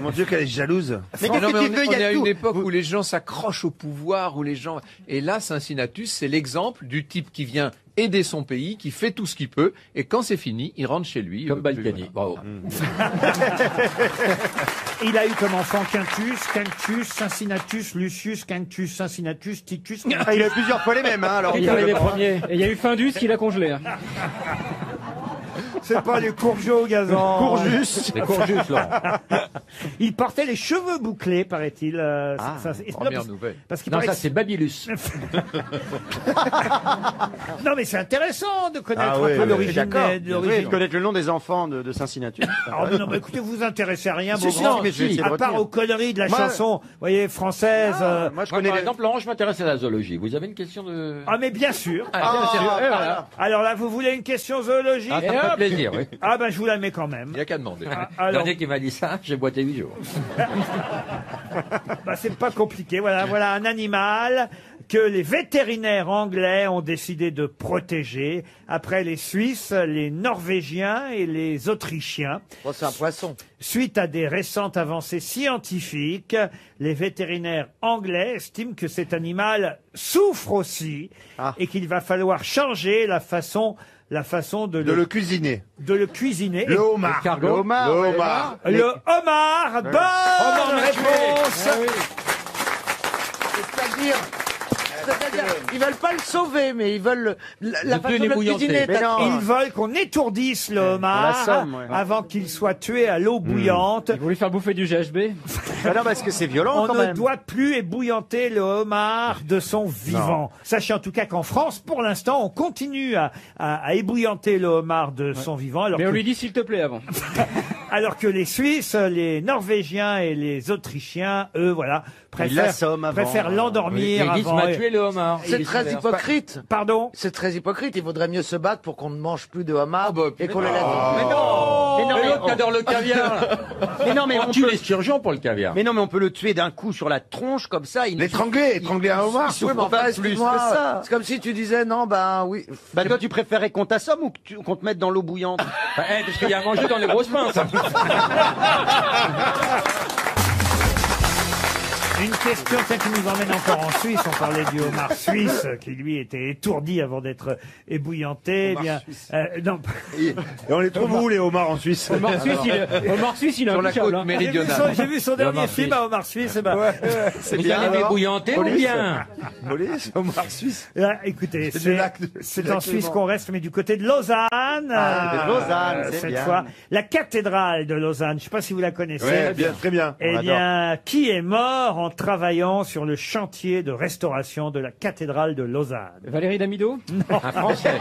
Mon Dieu, qu'elle est jalouse. Mais on est à une époque où les gens s'accrochent au pouvoir, où les gens... Et là, Cincinnatus, c'est l'exemple du type qui vient aider son pays, qui fait tout ce qu'il peut, et quand c'est fini, il rentre chez lui. Comme Balkany. Bravo. Il a eu comme enfant Quinctius, Cincinnatus, Lucius, Quinctius, Cincinnatus, Titus. Il a eu plusieurs fois les mêmes, hein, alors. Il est les premiers. Et il y a eu Findus qui l'a congelé. Hein. C'est pas les Courgeot, Gazan. Courjus. Les Courjus, Laurent. Il portait les cheveux bouclés, paraît-il. Première nouvelle. Parce qu'il Non, paraît ça que- c'est Babilus. Non, mais c'est intéressant de connaître Ah un oui, peu oui, l'origine. d'accord. de Oui, l'origine. de connaître le nom des enfants de Cincinnati. Ah, mais non, mais écoutez, vous vous intéressez à rien, Si, si, Beaugrand, mais je vais essayer de à part retenir. aux conneries de la Moi- chanson, vous voyez, française. Moi, je Moi, connais par les... exemple, Laurent, je m'intéresse à la zoologie. Vous avez une question de... Ah, mais bien sûr. Ah, bien sûr. Et voilà. Alors là, vous voulez une question zoologique? Ah, ça me fait plaisir, oui. Ah, ben, je vous la mets quand même. Il n'y a qu'à demander. Ah, Le alors, dernier qui m'a dit ça, j'ai boité 8 jours. bah, c'est pas compliqué. Voilà un animal que les vétérinaires anglais ont décidé de protéger après les Suisses, les Norvégiens et les Autrichiens. Bon, c'est un poisson. Suite à des récentes avancées scientifiques, les vétérinaires anglais estiment que cet animal souffre aussi et qu'il va falloir changer la façon de le cuisiner. de le cuisiner. Le homard. Escargot. Le homard. Le ouais. homard. Le homard, bonne réponse. C'est-à-dire, ils veulent pas le sauver, mais ils veulent la façon de le ébouillanter. cuisiner. Mais non. Ils veulent qu'on étourdisse le homard l'assomme, ouais. avant qu'il soit tué à l'eau bouillante. Ils voulaient faire bouffer du GHB. Ah non, parce que c'est violent On quand ne même. doit plus ébouillanter le homard de son vivant. Sachez en tout cas qu'en France, pour l'instant, on continue à ébouillanter le homard de son vivant. Alors Mais on que, lui dit s'il te plaît avant. alors que les Suisses, les Norvégiens et les Autrichiens, eux, voilà, l'assomment avant. préfèrent Et l'endormir ils disent, avant. m'a tué le homard. C'est très hypocrite. Pardon? C'est très hypocrite. Il vaudrait mieux se battre pour qu'on ne mange plus de homard et qu'on les laisse. Mais non. Mais non, mais l'autre qui adore le caviar, là. Mais non, mais On on tue peut... les sturgeons pour le caviar. Mais non, mais on peut le tuer d'un coup sur la tronche comme ça. L'étrangler un homard. Il souffre Oui, mais enfin, pas plus que excuse-moi, ça. c'est comme si tu disais non, ben oui. Bah toi, tu préférais qu'on t'assomme ou qu'on te mette dans l'eau bouillante? Parce qu'il y a à manger dans les grosses pinces. Une Une question qui nous emmène encore en Suisse. On parlait du homard suisse qui lui était étourdi avant d'être ébouillanté. Eh bien, non. Et on les trouve où les homards en Suisse? Homard suisse, il est Sur la côte intouchable, hein. méridionale. J'ai vu son dernier film à homard suisse. C'est Vous bien. allez alors bouillanter ou Police. bien? Police, homard suisse. Là, écoutez, C'est du lac de- c'est du en lac Suisse Léman. qu'on reste, mais du côté de Lausanne. de Lausanne, c'est cette bien. fois, la cathédrale de Lausanne. Je ne sais pas si vous la connaissez. Ouais, bien, très bien. Eh bien, qui est mort en travaillant sur le chantier de restauration de la cathédrale de Lausanne? Valérie Damido? Non. Un Français.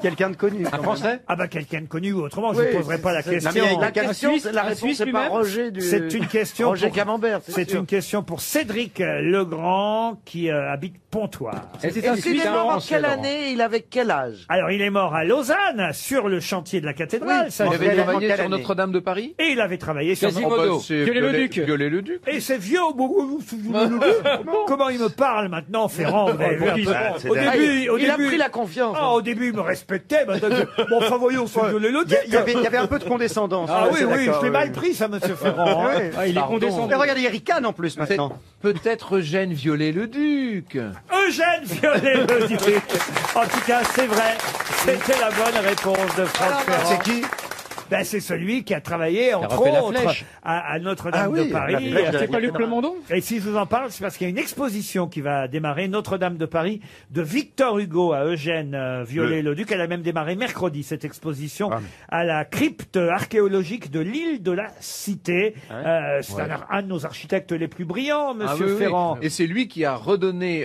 Quelqu'un de connu. Un Français? Ah bah quelqu'un de connu ou autrement, je ne poserai pas la question. La question, Suisse, la un réponse, Suisse c'est pas lui-même Roger du... C'est une question Roger pour- Camembert, C'est sûr. une question pour Cédric Legrand qui habite Pontoise. Et c'est un Est-ce qu'il Suisse, est un mort en Français, quelle Laurent. année? Il avait quel âge? Alors il est mort à Lausanne sur le chantier de la cathédrale. ça, Il je avait vais- travaillé quelle sur année Notre-Dame de Paris. Et il avait travaillé sur... Quasimodo. C'est Viollet-le-Duc. Viollet-le-Duc. Et c'est vieux. Comment il me parle maintenant, Ferrand? Vous avez vu un peu. c'est Au dingue. début, Il a pris la confiance. Ah, au début, il me respectait. Bon, enfin, voyons, c'est violer le duc. Il y avait un peu de condescendance. Ah Ouais, oui, c'est oui, d'accord, je l'ai oui. mal pris, ça, monsieur Ferrand. hein. Ouais. Ah, il est Pardon. condescendant. Mais regardez, il ricane en plus maintenant. Peut-être Eugène Viollet-le-Duc. Eugène Viollet-le-Duc. En tout cas, c'est vrai. C'était la bonne réponse de Franck Ferrand. C'est qui? Ben, c'est celui qui a travaillé, entre refait la autres, flèche. à Notre-Dame Ah oui, de Paris. la flèche de C'est pas Luc Plamondon? Et si je vous en parle, c'est parce qu'il y a une exposition qui va démarrer, Notre-Dame de Paris, de Victor Hugo à Eugène Viollet-le-Duc. Elle a même démarré mercredi, cette exposition, à la crypte archéologique de l'île de la Cité. C'est un de nos architectes les plus brillants, monsieur Ah oui, oui. Ferrand. Et c'est lui qui a redonné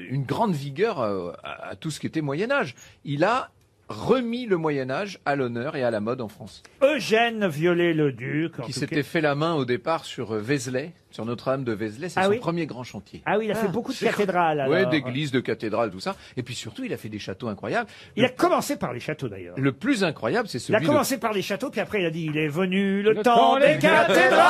une grande vigueur à tout ce qui était Moyen-Âge. Il a remis le Moyen-Âge à l'honneur et à la mode en France. Eugène Viollet-le-Duc. en Qui tout s'était cas. fait la main au départ sur Vézelay, sur Notre-Dame de Vézelay. C'est Ah son oui premier grand chantier. Ah oui, il a fait beaucoup de cathédrales. Oui, alors. d'églises, de cathédrales, tout ça. Et puis surtout, il a fait des châteaux incroyables. Il a commencé par les châteaux, d'ailleurs. Le plus incroyable, c'est Il a celui commencé par les châteaux, puis après il a dit il est venu le Le temps temps des des cathédrales.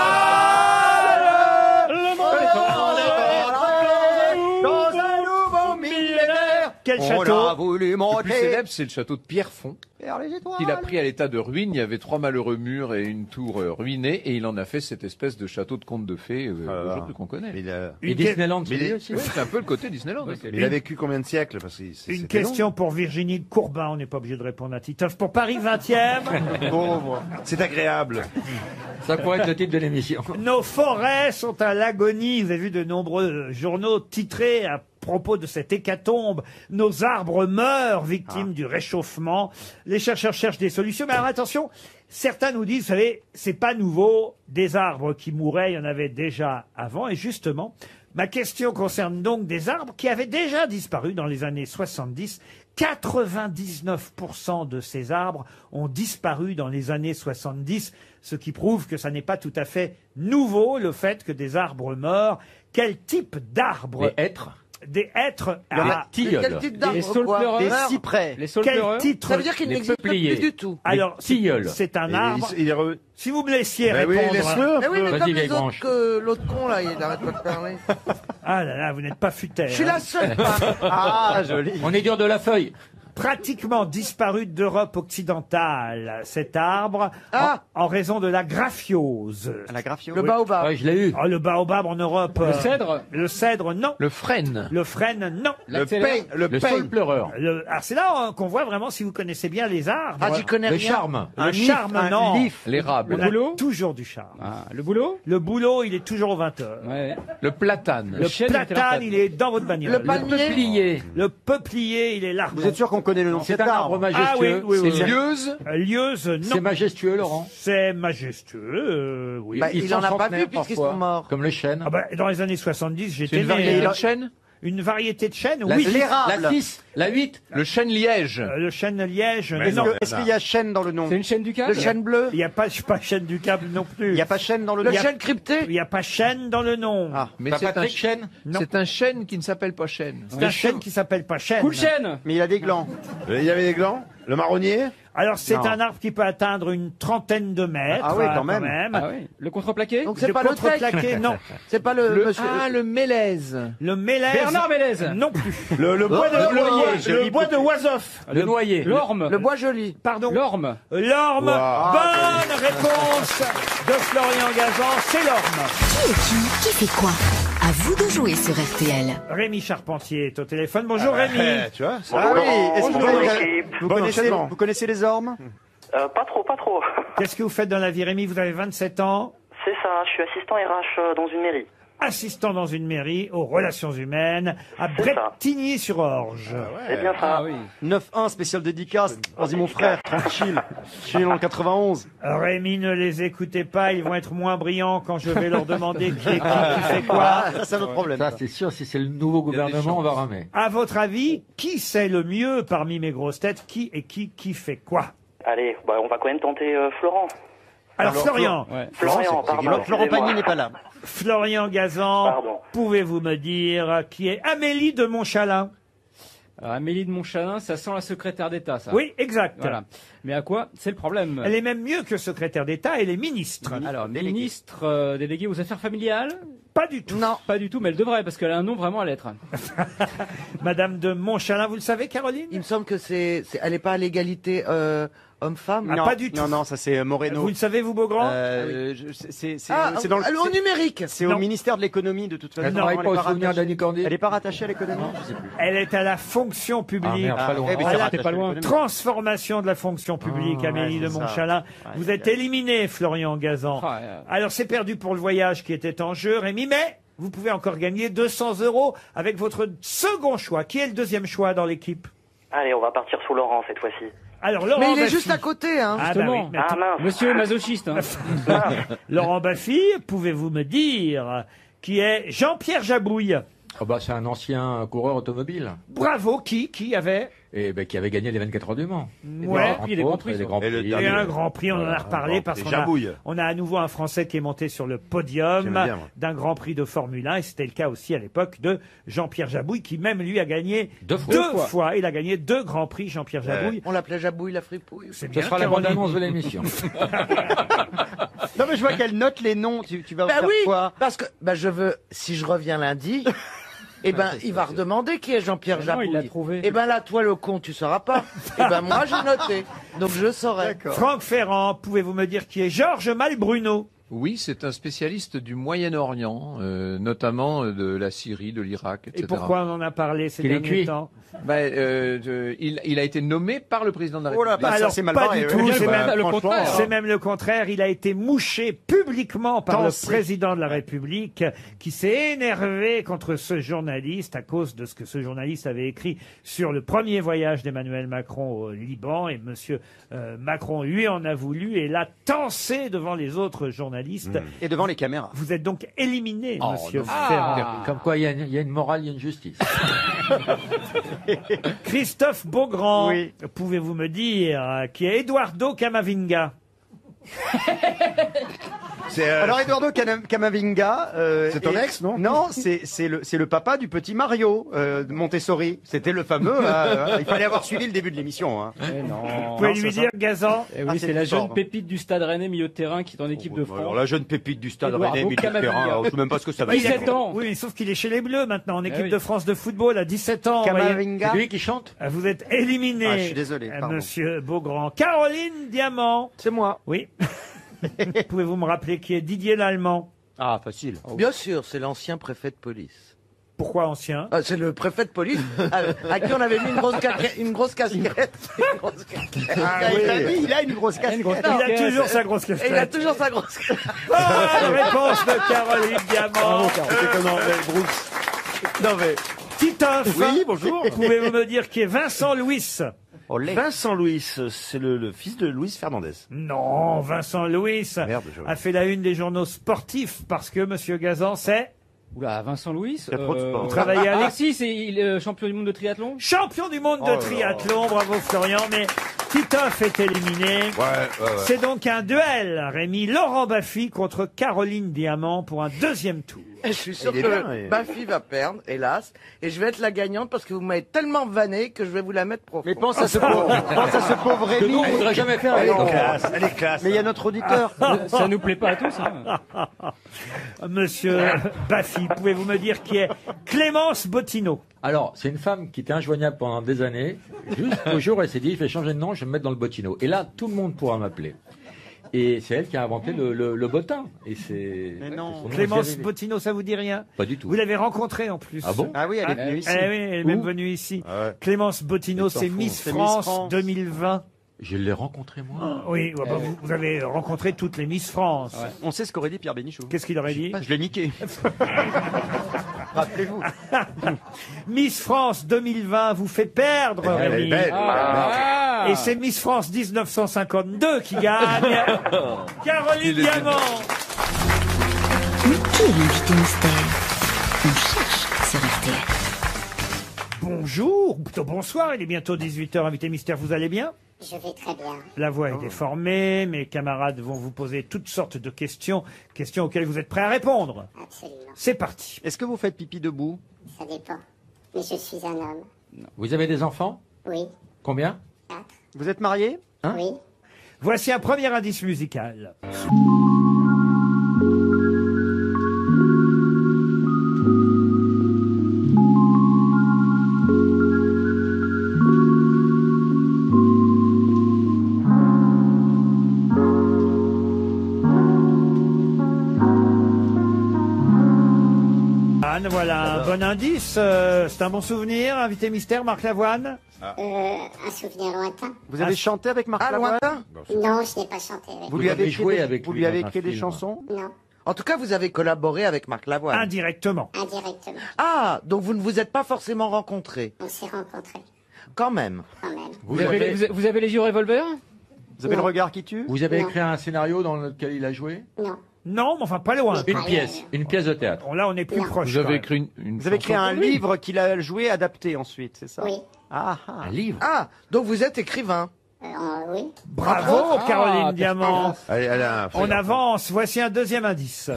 Dans un nouveau millénaire, Quel on château a voulu Le plus monter célèbre, c'est le château de Pierrefonds, vers les étoiles. qu'il a pris à l'état de ruine. Il y avait 3 malheureux murs et une tour ruinée, et il en a fait cette espèce de château de conte de fées aujourd'hui qu'on connaît. Mais il a, Et Une Disneyland, c'est mais lui les- aussi. Oui, c'est un peu le côté Disneyland. Oui, hein. c'est il a vécu combien de siècles? Parce que Une c'était long. question pour Virginie Courbin, on n'est pas obligé de répondre à Titoff. Pour Paris 20e, C'est agréable. Ça pourrait être le titre de l'émission. nos forêts sont à l'agonie. Vous avez vu de nombreux journaux titrés à propos de cette hécatombe. Nos arbres meurent, victimes du réchauffement. Les chercheurs cherchent des solutions. Mais alors attention, certains nous disent, vous savez, c'est pas nouveau. Des arbres qui mouraient, il y en avait déjà avant. Et justement, ma question concerne donc des arbres qui avaient déjà disparu dans les années 70. 99% de ces arbres ont disparu dans les années 70, ce qui prouve que ça n'est pas tout à fait nouveau, le fait que des arbres meurent. Quel type d'arbres? Les hêtres. Des hêtres. Il y en a Ah, tilleuls. Quel type Les d'arbre, saules quoi? pleureurs. Des cyprès. Les saules quel pleureurs. titre? Ça veut dire qu'il Les n'existe peupliers. plus du tout. Alors, tilleuls. c'est un Et arbre. il est Si vous me laissiez Ben oui, répondre. laisse-le. Mais oui, mais Vas-y, comme vieille les autres, branche. que l'autre con, là, il arrête pas de parler. Ah là là, vous n'êtes pas futé. Je suis la seule femme. Ah, joli. On est dur de la feuille. Pratiquement disparu d'Europe occidentale, cet arbre, Ah. en raison de la graphiose. La graphio. Le baobab. Ouais, je l'ai eu. Oh, le baobab en Europe. Le cèdre. Le cèdre, non. Le frêne. Le frêne, non. Le peigne. Le saule pleureur. Alors c'est là qu'on voit vraiment si vous connaissez bien les arbres. Ah, j'y connais Le rien. charme. Le charme, non. L'érable. On a boulot toujours du charme. Ah, le boulot? Le boulot, il est toujours aux 20h. Ouais. Le platane. Le chêne, platane, il est dans votre bagnole. Le palmier. Peuplier. Le peuplier, il est large. Vous êtes sûr qu'on connaît le nom de C'est cet un arbre arbre? majestueux. Ah oui, oui, C'est oui. lieuse. Lieuse, non. C'est majestueux, Laurent. C'est majestueux, oui. Bah, Ils il sont en a pas centenaires vu puisqu'ils parfois, sont morts. Comme le chêne. Ah bah, dans les années 70, C'est j'étais une né. variété de chêne. Une variété de chêne, La oui. six, la 6, la 8. Le chêne liège. Le chêne liège, Mais non. non. Est-ce qu'il y a chêne dans le nom? C'est une chaîne du Le câble? chêne bleu. Il n'y a pas chêne du câble non plus. Il n'y a pas chêne dans le Le nom? chêne crypté. Il n'y a pas chêne dans le nom. Ah. Mais Pas c'est un, Patrick Chêne. Non. c'est un chêne qui ne s'appelle pas chêne. C'est un chêne qui s'appelle pas chêne. Cool chêne. Mais il a des glands. Il y avait des glands. Le marronnier. Alors c'est Non. un arbre qui peut atteindre une trentaine de mètres. Ah oui, quand même. Ah oui. Le contreplaqué? Donc c'est Le pas le tech. contreplaqué, non. C'est pas le Le, monsieur. le mélèze. Le mélèze. Bernard Mélèze. Non plus. Le bois de, le bois de Oisoff. Le noyer. L'orme. Le bois joli. Pardon. L'orme. L'orme. Wow. Bonne réponse de Florian Gazan. C'est l'orme. Qui est qui fait quoi? À vous de jouer sur RTL. Rémi Charpentier est au téléphone. Bonjour Rémi. Tu vois, Ah oui, est-ce que Bonjour, vous, l'équipe. vous connaissez les ormes? Pas trop, pas trop. Qu'est-ce que vous faites dans la vie, Rémi? Vous avez 27 ans. C'est ça, je suis assistant RH dans une mairie. Assistant dans une mairie aux relations humaines à C'est ça. Bretigny-sur-Orge. C'est bien ça. 9-1 spécial dédicace. Vas-y mon frère, tranquille. Je suis en 91. Rémi, ne les écoutez pas, ils vont être moins brillants quand je vais leur demander qui est qui fait quoi. Ça, c'est notre problème. Ça, c'est sûr, si c'est le nouveau gouvernement, on va ramer. À votre avis, qui sait le mieux parmi mes grosses têtes qui fait quoi? Allez, bah, on va quand même tenter Florent. Alors Florian, Florian, pardon. Florent Pagny excusez-moi. n'est pas là. Florian Gazan, Pardon. pouvez-vous me dire qui est Amélie de Montchalin? Alors, Amélie de Montchalin, ça sent la secrétaire d'État, ça. Oui, exact. Voilà. Mais à quoi? C'est le problème. Elle est même mieux que secrétaire d'État, elle est ministre. Alors, ministre déléguée aux affaires familiales? Pas du tout. Non. Pas du tout, mais elle devrait, parce qu'elle a un nom vraiment à lettres. Madame de Montchalin, vous le savez, Caroline? Il me semble que elle n'est pas à l'égalité homme-femme. Ah, Non, pas du tout. Non, ça c'est Moreno. Vous le savez, vous, Beaugrand? C'est Au numérique. C'est au ministère de l'économie de toute façon. Elle travaille pas au souvenir d'Annie Cordy. Elle est pas rattachée à l'économie. Je sais plus. Elle est à la fonction publique. Ah, merde, pas loin. mais À c'est la rattaché pas à loin. l'économie. transformation de la fonction publique, Amélie de c'est ça. Montchalin. Vous êtes éliminé, Florian Gazan. Ah, Alors, c'est perdu pour le voyage qui était en jeu, Rémi, mais vous pouvez encore gagner 200 € avec votre second choix. Qui est le deuxième choix dans l'équipe? Allez, on va partir sur Laurent cette fois-ci. Alors, Laurent Mais il est Baffy. juste à côté, hein. Ah, bah oui. Justement. mais Ah mince. Monsieur masochiste, hein. Laurent Baffy, pouvez-vous me dire qui est Jean-Pierre Jabouille? Oh bah, c'est un ancien coureur automobile. Bravo, qui avait Et ben, qui avait gagné les 24 heures du Mans. Ouais. Entre Et les Grands autres, Prix, et les Grands Et le Prix. et un Grand Prix, on en a reparlé parce Prix qu'on a, Jabouille. on a à nouveau un Français qui est monté sur le podium J'aime bien, moi. d'un Grand Prix de Formule 1 et c'était le cas aussi à l'époque de Jean-Pierre Jabouille qui même lui a gagné Deux fois. Il a gagné 2 Grands Prix, Jean-Pierre Jabouille. On l'appelait Jabouille la fripouille. C'est Ce bien, sera la Caroline. bande-annonce de l'émission. Non mais je vois qu'elle note les noms. Tu vas Bah faire oui, quoi? parce que je veux, si je reviens lundi, il va redemander qui est Jean-Pierre Non, Jabouille. il l'a trouvé. Et ben là, toi le con, tu sauras pas. Et ben moi j'ai noté, donc je saurai. Franck Ferrand, pouvez-vous me dire qui est Georges Malbruno? Oui, c'est un spécialiste du Moyen-Orient, notamment de la Syrie, de l'Irak, etc. Et pourquoi on en a parlé ces Qu'il est derniers cuit. temps? Il a été nommé par le président de la Oh là, République. bah, Alors, ça c'est mal pas barré. du ouais. tout, c'est Bah, même le contraire. C'est même le contraire. Il a été mouché publiquement par Tancé. le président de la République qui s'est énervé contre ce journaliste à cause de ce que ce journaliste avait écrit sur le premier voyage d'Emmanuel Macron au Liban. Et monsieur Macron lui en a voulu et l'a tancé devant les autres journalistes. Et devant les caméras. Vous êtes donc éliminé, Oh, monsieur non. Ferrand. Comme quoi, il y a une morale, il y a une justice. Christophe Beaugrand, Oui. pouvez-vous me dire qui est Eduardo Camavinga? Alors Eduardo Camavinga, C'est ton est- ex, non? Non, c'est le papa du petit Mario de Montessori. C'était le fameux. Il fallait avoir suivi le début de l'émission. Hein. Vous pouvez lui dire, Gazan? Eh oui, Ah, c'est c'est la fort, jeune hein. pépite du Stade Rennais, milieu de terrain, qui est en équipe de France. Alors la jeune pépite du Stade Eduardo Rennais, milieu de Camavinga. terrain. Alors, je sais même pas ce que ça va Il a- 17 ans. Oui, mais sauf qu'il est chez les Bleus maintenant, en équipe oui. de France de football à 17 ans. vous voyez. Camavinga. C'est lui qui chante. Vous êtes éliminé, Ah, je suis désolé, pardon. monsieur Beaugrand. Caroline Diamant. C'est moi. Oui. Pouvez-vous me rappeler qui est Didier Lallemand? Ah, facile. Bien sûr, c'est l'ancien préfet de police. Pourquoi ancien? Ah, c'est le préfet de police à qui on avait mis une grosse casquette. Une grosse casquette. Ah, oui. Il a une grosse casquette. Il a toujours sa grosse Et il a casquette. toujours sa grosse casquette. Bonne réponse de Caroline Diamant. Non mais Titoff. Oui, bonjour. Pouvez-vous me dire qui est Vincent Louis? Vincent Louis, c'est le fils de Luis Fernandez. Non, Vincent Louis Merde, a fait la une des journaux sportifs parce que monsieur Gazan, c'est Oula, Vincent Louis. Il y a trop de sport. Travailler à Ah l'ex- si, c'est champion du monde de triathlon. champion du monde Oh de là là. triathlon. Bravo Florian, mais Titoff est éliminé. Ouais. C'est donc un duel, Rémi. Laurent Baffy contre Caroline Diamant pour un deuxième tour. Je suis sûr Il est que bien, il- Baffy va perdre, hélas, et je vais être la gagnante parce que vous m'avez tellement vanné que je vais vous la mettre profond. Mais pense à ce pauvre Que Rémi. nous, on voudrait jamais faire. Elle est avec. classe, elle est classe. Mais il y a notre auditeur. Ça nous plaît pas à tous. Hein. Monsieur Baffy, pouvez-vous me dire qui est Clémence Bottineau? Alors, c'est une femme qui était injoignable pendant des années. Juste au jour, elle s'est dit, je vais changer de nom, je vais me mettre dans le Bottineau. Et là, tout le monde pourra m'appeler. Et c'est elle qui a inventé le bottin. Et c'est. Mais non. Clémence Bottineau, ça vous dit rien? Pas du tout. Vous l'avez rencontrée en plus. Ah bon? Ah oui, elle est venue ici. Eh oui, elle est même venue ici. Clémence Bottineau, c'est Miss France 2020. Je l'ai rencontrée moi. Oui, bah, vous avez rencontré toutes les Miss France. Ouais. On sait ce qu'aurait dit Pierre Bénichou. Qu'est-ce qu'il aurait dit? Je l'ai niqué. Rappelez-vous. Miss France 2020 vous fait perdre, Elle est Rémi. belle. Et c'est Miss France 1952 qui gagne. Caroline Diamant. Mais qui est l'invité mystère? On cherche sur RTL. Bonjour, ou plutôt bonsoir, il est bientôt 18h, invité mystère, vous allez bien? Je vais très bien. La voix est déformée, mes camarades vont vous poser toutes sortes de questions, questions auxquelles vous êtes prêts à répondre. Absolument. C'est parti. Est-ce que vous faites pipi debout? Ça dépend. Mais je suis un homme. Vous avez des enfants? Oui. Combien? Vous êtes marié? Oui. Voici un premier indice musical. Voilà un bon indice, c'est un bon souvenir, invité mystère, Marc Lavoine. Un souvenir lointain. Vous avez chanté avec Marc Lavoine? Non, je n'ai pas chanté avec Vous lui avez joué écrit avec vous lui lui avez dans un écrit des film. chansons? Non, En tout cas, vous avez collaboré avec Marc Lavoine. Indirectement. indirectement. Ah, donc vous ne vous êtes pas forcément rencontrés. On s'est rencontrés, Quand même. quand même. Vous avez les yeux au revolver? Vous avez le regard qui tue? Vous avez Non. écrit un scénario dans lequel il a joué? Non. Non, mais enfin pas loin. Une pièce de théâtre. Bon, là, on est plus Non. proche. Vous quand avez même. écrit une Vous avez écrit un livre qu'il a joué adapté ensuite, c'est ça? Oui. Ah, Un livre? Ah, donc vous êtes écrivain. Oui. Bravo, Caroline Diamant. Elle a un On avance, voici un deuxième indice.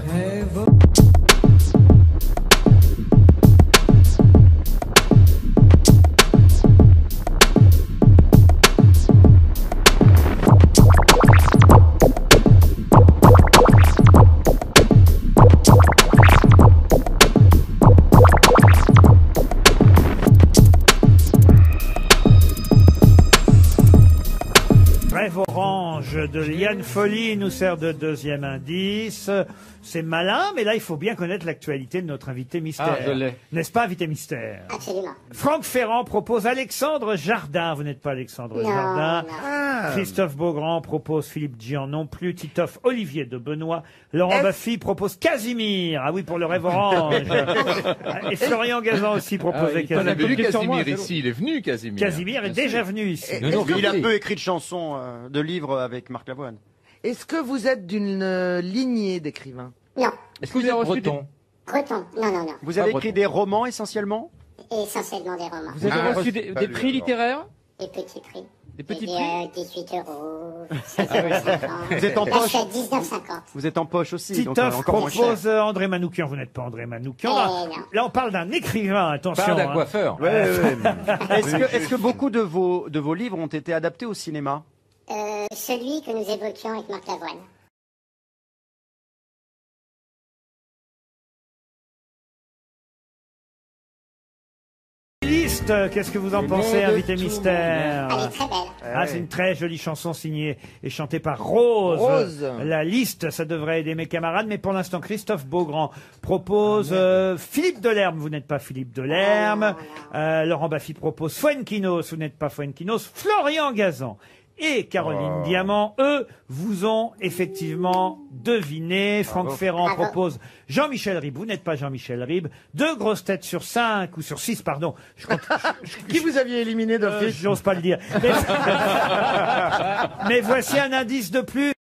Rêve orange de Liane Folly nous sert de deuxième indice. C'est malin, mais là, il faut bien connaître l'actualité de notre invité mystère. Ah, je l'ai. N'est-ce pas, invité mystère? Absolument. Franck Ferrand propose Alexandre Jardin. Vous n'êtes pas Alexandre Non, Jardin. non. Christophe Beaugrand propose Philippe Gian non plus. Titoff Olivier de Benoît. Laurent Baffy propose Casimir. Ah oui, pour le rêve orange. Et Florian Gazan aussi proposait On a Casimir. vu Casimir ici, il est venu Casimir. Casimir est déjà venu ici. il a peu écrit de chansons, de livres avec Marc Lavoine. Est-ce que vous êtes d'une lignée d'écrivains? Non. Est-ce que vous êtes breton? Breton. Non, non, non. Vous avez écrit des romans essentiellement? Essentiellement des romans. Vous avez reçu des prix littéraires? Des petits prix. Des petits prix 18 euros. Vous êtes en poche? 19,50. Vous êtes en poche aussi, donc Titoff encore moins cher. propose André Manoukian. Vous n'êtes pas André Manoukian. non. Là, on parle d'un écrivain, attention. Pas d'un hein. coiffeur. Est-ce que beaucoup de vos livres ont été adaptés au cinéma? Celui que nous évoquions avec Marc Lavoine. Liste, qu'est-ce que vous en pensez, invité mystère? Elle est très belle. Ah, c'est une très jolie chanson signée et chantée par Rose. Rose. La liste, ça devrait aider mes camarades, mais pour l'instant, Christophe Beaugrand propose Philippe Delerme. Vous n'êtes pas Philippe Delerme. Laurent Baffy propose Fuenquinos. Vous n'êtes pas Fuenquinos. Florian Gazan et Caroline Diamant, eux, vous ont effectivement deviné. Franck Ferrand propose Jean-Michel Ribes. Vous n'êtes pas Jean-Michel Ribes. 2 grosses têtes sur 5, ou sur 6, pardon. Qui vous aviez éliminé d'office? J'ose pas le dire. Mais voici un indice de plus.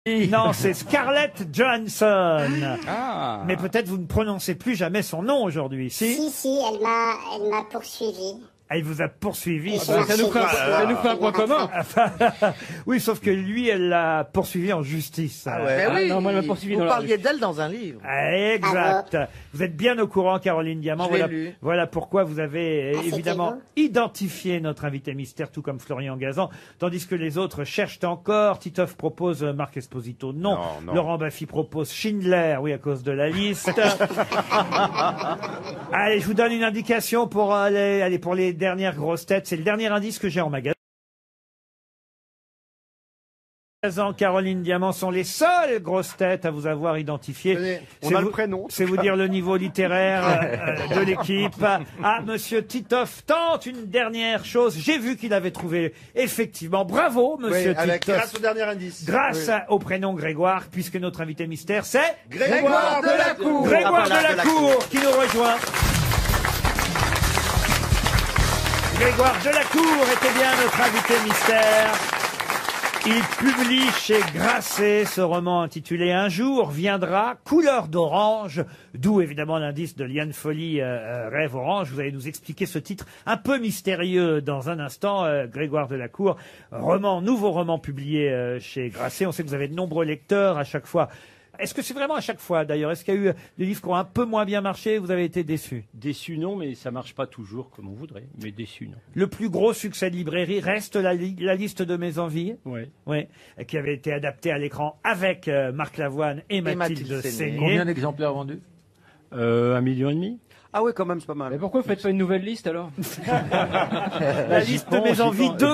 Non, c'est Scarlett Johansson. Mais peut-être vous ne prononcez plus jamais son nom aujourd'hui, si? Si, elle m'a poursuivi. Elle vous a poursuivi. Ça nous fait un point commun. Oui, sauf que lui, elle l'a poursuivi en justice. Ah ouais. Mais oui, non, moi, elle m'a poursuivi vous dans la parliez d'elle dans un livre. Exact. Vous êtes bien au courant, Caroline Diamant. Je l'ai lu. Voilà pourquoi vous avez c'était évidemment beau. identifié notre invité mystère, tout comme Florian Gazan, tandis que les autres cherchent encore. Titoff propose Marc Esposito, non. Non. Laurent Baffy propose Schindler, oui, à cause de la liste. Allez, je vous donne une indication pour aller pour les les dernières grosses têtes. C'est le dernier indice que j'ai en magasin. Caroline Diamant sont les seules grosses têtes à vous avoir identifié. On a le prénom. C'est vous dire le niveau littéraire de l'équipe. Ah, monsieur Titoff tente une dernière chose. J'ai vu qu'il avait trouvé, effectivement. Bravo, monsieur Titoff. Grâce au dernier indice. Grâce au prénom Grégoire, puisque notre invité mystère, c'est Grégoire Delacour. Grégoire Delacour qui nous rejoint. Grégoire Delacour était bien notre invité mystère. Il publie chez Grasset ce roman intitulé Un jour viendra, couleur d'orange, d'où évidemment l'indice de Liane Folly, Rêve orange. Vous allez nous expliquer ce titre un peu mystérieux dans un instant, Grégoire Delacour. Nouveau roman publié chez Grasset. On sait que vous avez de nombreux lecteurs à chaque fois. Est-ce que c'est vraiment à chaque fois d'ailleurs? Est-ce qu'il y a eu des livres qui ont un peu moins bien marché et vous avez été déçu? Déçu non, mais ça marche pas toujours comme on voudrait. Mais déçu non. Le plus gros succès de librairie reste la liste de mes envies. Oui. Oui. Qui avait été adaptée à l'écran avec Marc Lavoine et Mathilde Seigné. Combien d'exemplaires vendus? 1,5 million. Ah ouais, quand même, c'est pas mal. Mais pourquoi vous faites pas une nouvelle liste alors? La liste de mes envies 2.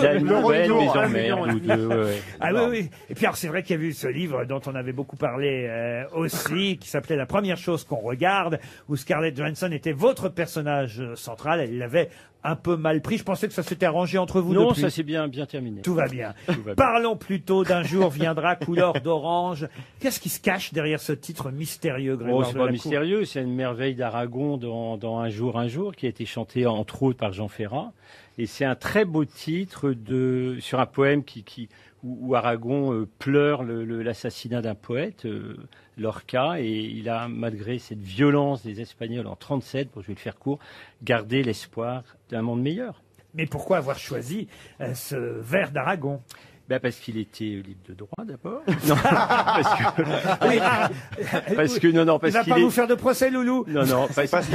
Ah oui, oui. Et puis alors c'est vrai qu'il y a eu ce livre dont on avait beaucoup parlé aussi, qui s'appelait La première chose qu'on regarde, où Scarlett Johansson était votre personnage central. Elle l'avait un peu mal pris. Je pensais que ça s'était arrangé entre vous. Non, depuis. ça s'est bien terminé. Tout va bien. Tout va bien. Parlons plutôt d'un jour viendra, couleur d'orange. Qu'est-ce qui se cache derrière ce titre mystérieux, Grégoire C'est pas Delacour? mystérieux, c'est une merveille d'Aragon dans Un jour, qui a été chanté entre autres par Jean Ferrat. Et c'est un très beau titre sur un poème où Aragon pleure l'assassinat d'un poète, Lorca, et il a, malgré cette violence des Espagnols en 1937, je vais le faire court, gardé l'espoir d'un monde meilleur. Mais pourquoi avoir choisi ce vers d'Aragon? Parce qu'il était libre de droit d'abord. Non, parce qu'il va pas vous faire de procès, Loulou. Non, c'est parce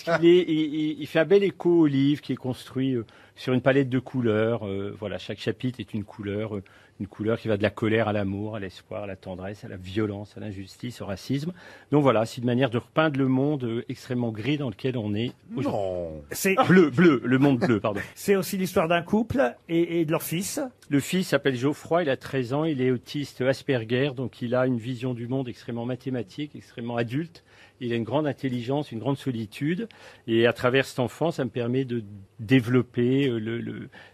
qu'il fait un bel écho au livre qui est construit sur une palette de couleurs. Voilà, chaque chapitre est une couleur qui va de la colère à l'amour, à l'espoir, à la tendresse, à la violence, à l'injustice, au racisme. Donc voilà, c'est une manière de repeindre le monde extrêmement gris dans lequel on est. Non. C'est bleu, le monde bleu, pardon. C'est aussi l'histoire d'un couple et de leur fils. Le fils s'appelle Geoffroy, il a 13 ans, il est autiste Asperger, donc il a une vision du monde extrêmement mathématique, extrêmement adulte. Il a une grande intelligence, une grande solitude. Et à travers cet enfant, ça me permet de développer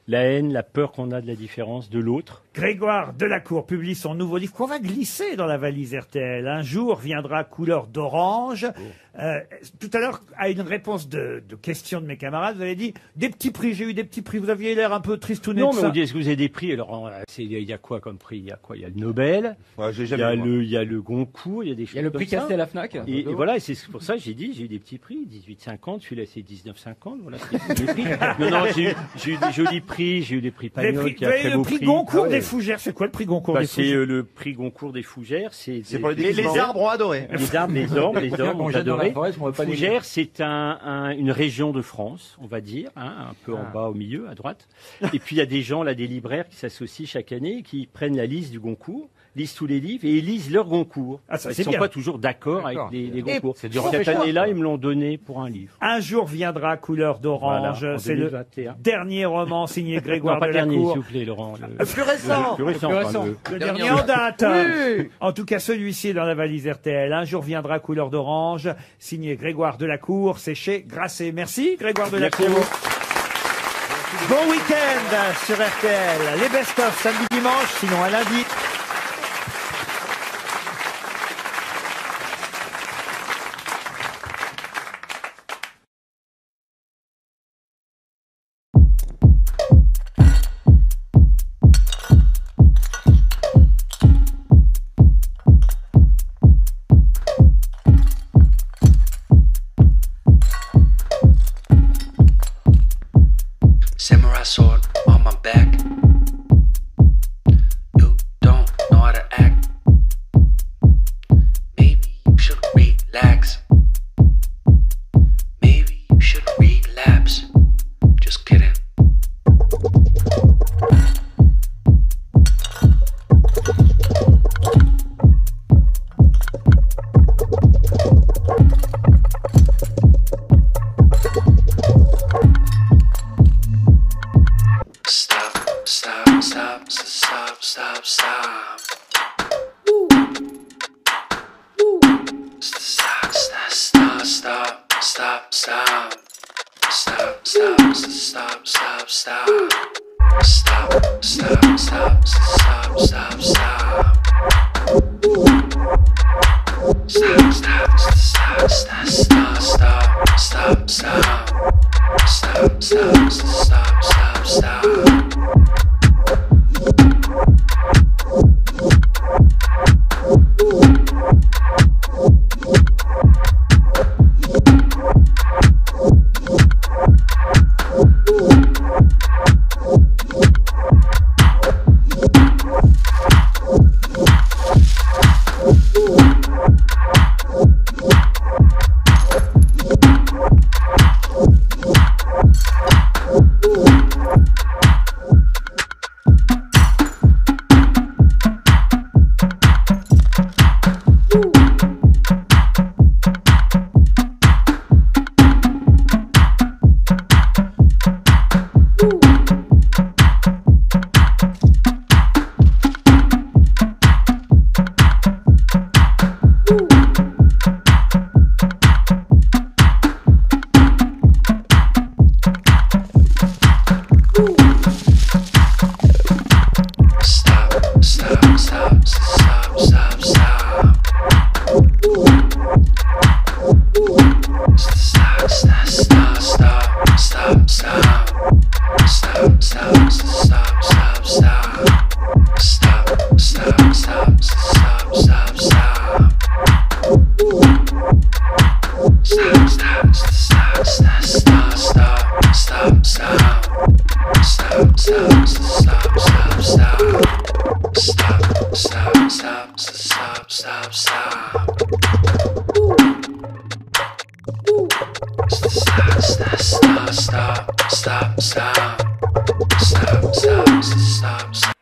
la haine, la peur qu'on a de la différence de l'autre. Grégoire Delacour publie son nouveau livre qu'on va glisser dans la valise RTL. Un jour viendra, couleur d'orange. Tout à l'heure, à une réponse de question de mes camarades, vous avez dit des petits prix. J'ai eu des petits prix. Vous aviez l'air un peu tristouné. Non, de mais ça. on dit est-ce que vous avez des prix? Alors, il y a quoi comme prix? Il y a quoi? Il y a le Nobel. Ouais, il y a le Goncourt. Il y a des choses. Il y a le prix Castel à la Fnac. Et voilà, c'est pour ça que j'ai dit j'ai eu des petits prix. 18,50. Celui-là c'est 19,50. Voilà, c'est des prix. Non, j'ai eu des jolis prix. J'ai eu des prix Pagnol qui a très beau prix. Le prix Goncourt des Fougères. C'est quoi le prix Goncourt des Fougères? C'est le prix Goncourt des Fougères. C'est pour les arbres ont adoré. Les arbres ont adoré. Fougères, c'est une région de France, on va dire, un peu en bas au milieu, à droite. Et puis il y a des gens, là, des libraires qui s'associent chaque année, qui prennent la liste du Goncourt, lisent tous les livres et ils lisent leur Goncourt. Ça, ils ne sont pas toujours d'accord avec les Goncours. Cette année-là, ils me l'ont donné pour un livre. Un jour viendra, couleur d'orange. Voilà, c'est le dernier roman signé Grégoire Delacour. Delacour. Dernier, s'il vous plaît, Laurent. Plus récent. Le dernier en date. Oui. En tout cas, celui-ci est dans la valise RTL. Un jour viendra, couleur d'orange, signé Grégoire Delacour. C'est chez Grasset. Merci, Grégoire Delacour. Bon week-end sur RTL. Les best-of samedi, dimanche, sinon à lundi. Samurai sword on my back. You don't stop, stop, stop, stop. Stop, stop, stop, stop, stop, stop. Stop, stop, stop, stop, stop. Stop, stop, stop, stop, stop, stop. Stop, stop, stop, stop, stop, stop, stop, stop. Stop, stop, stop, stop, stop. Stop, stop, stop, stop, stop, stop, stop, stop.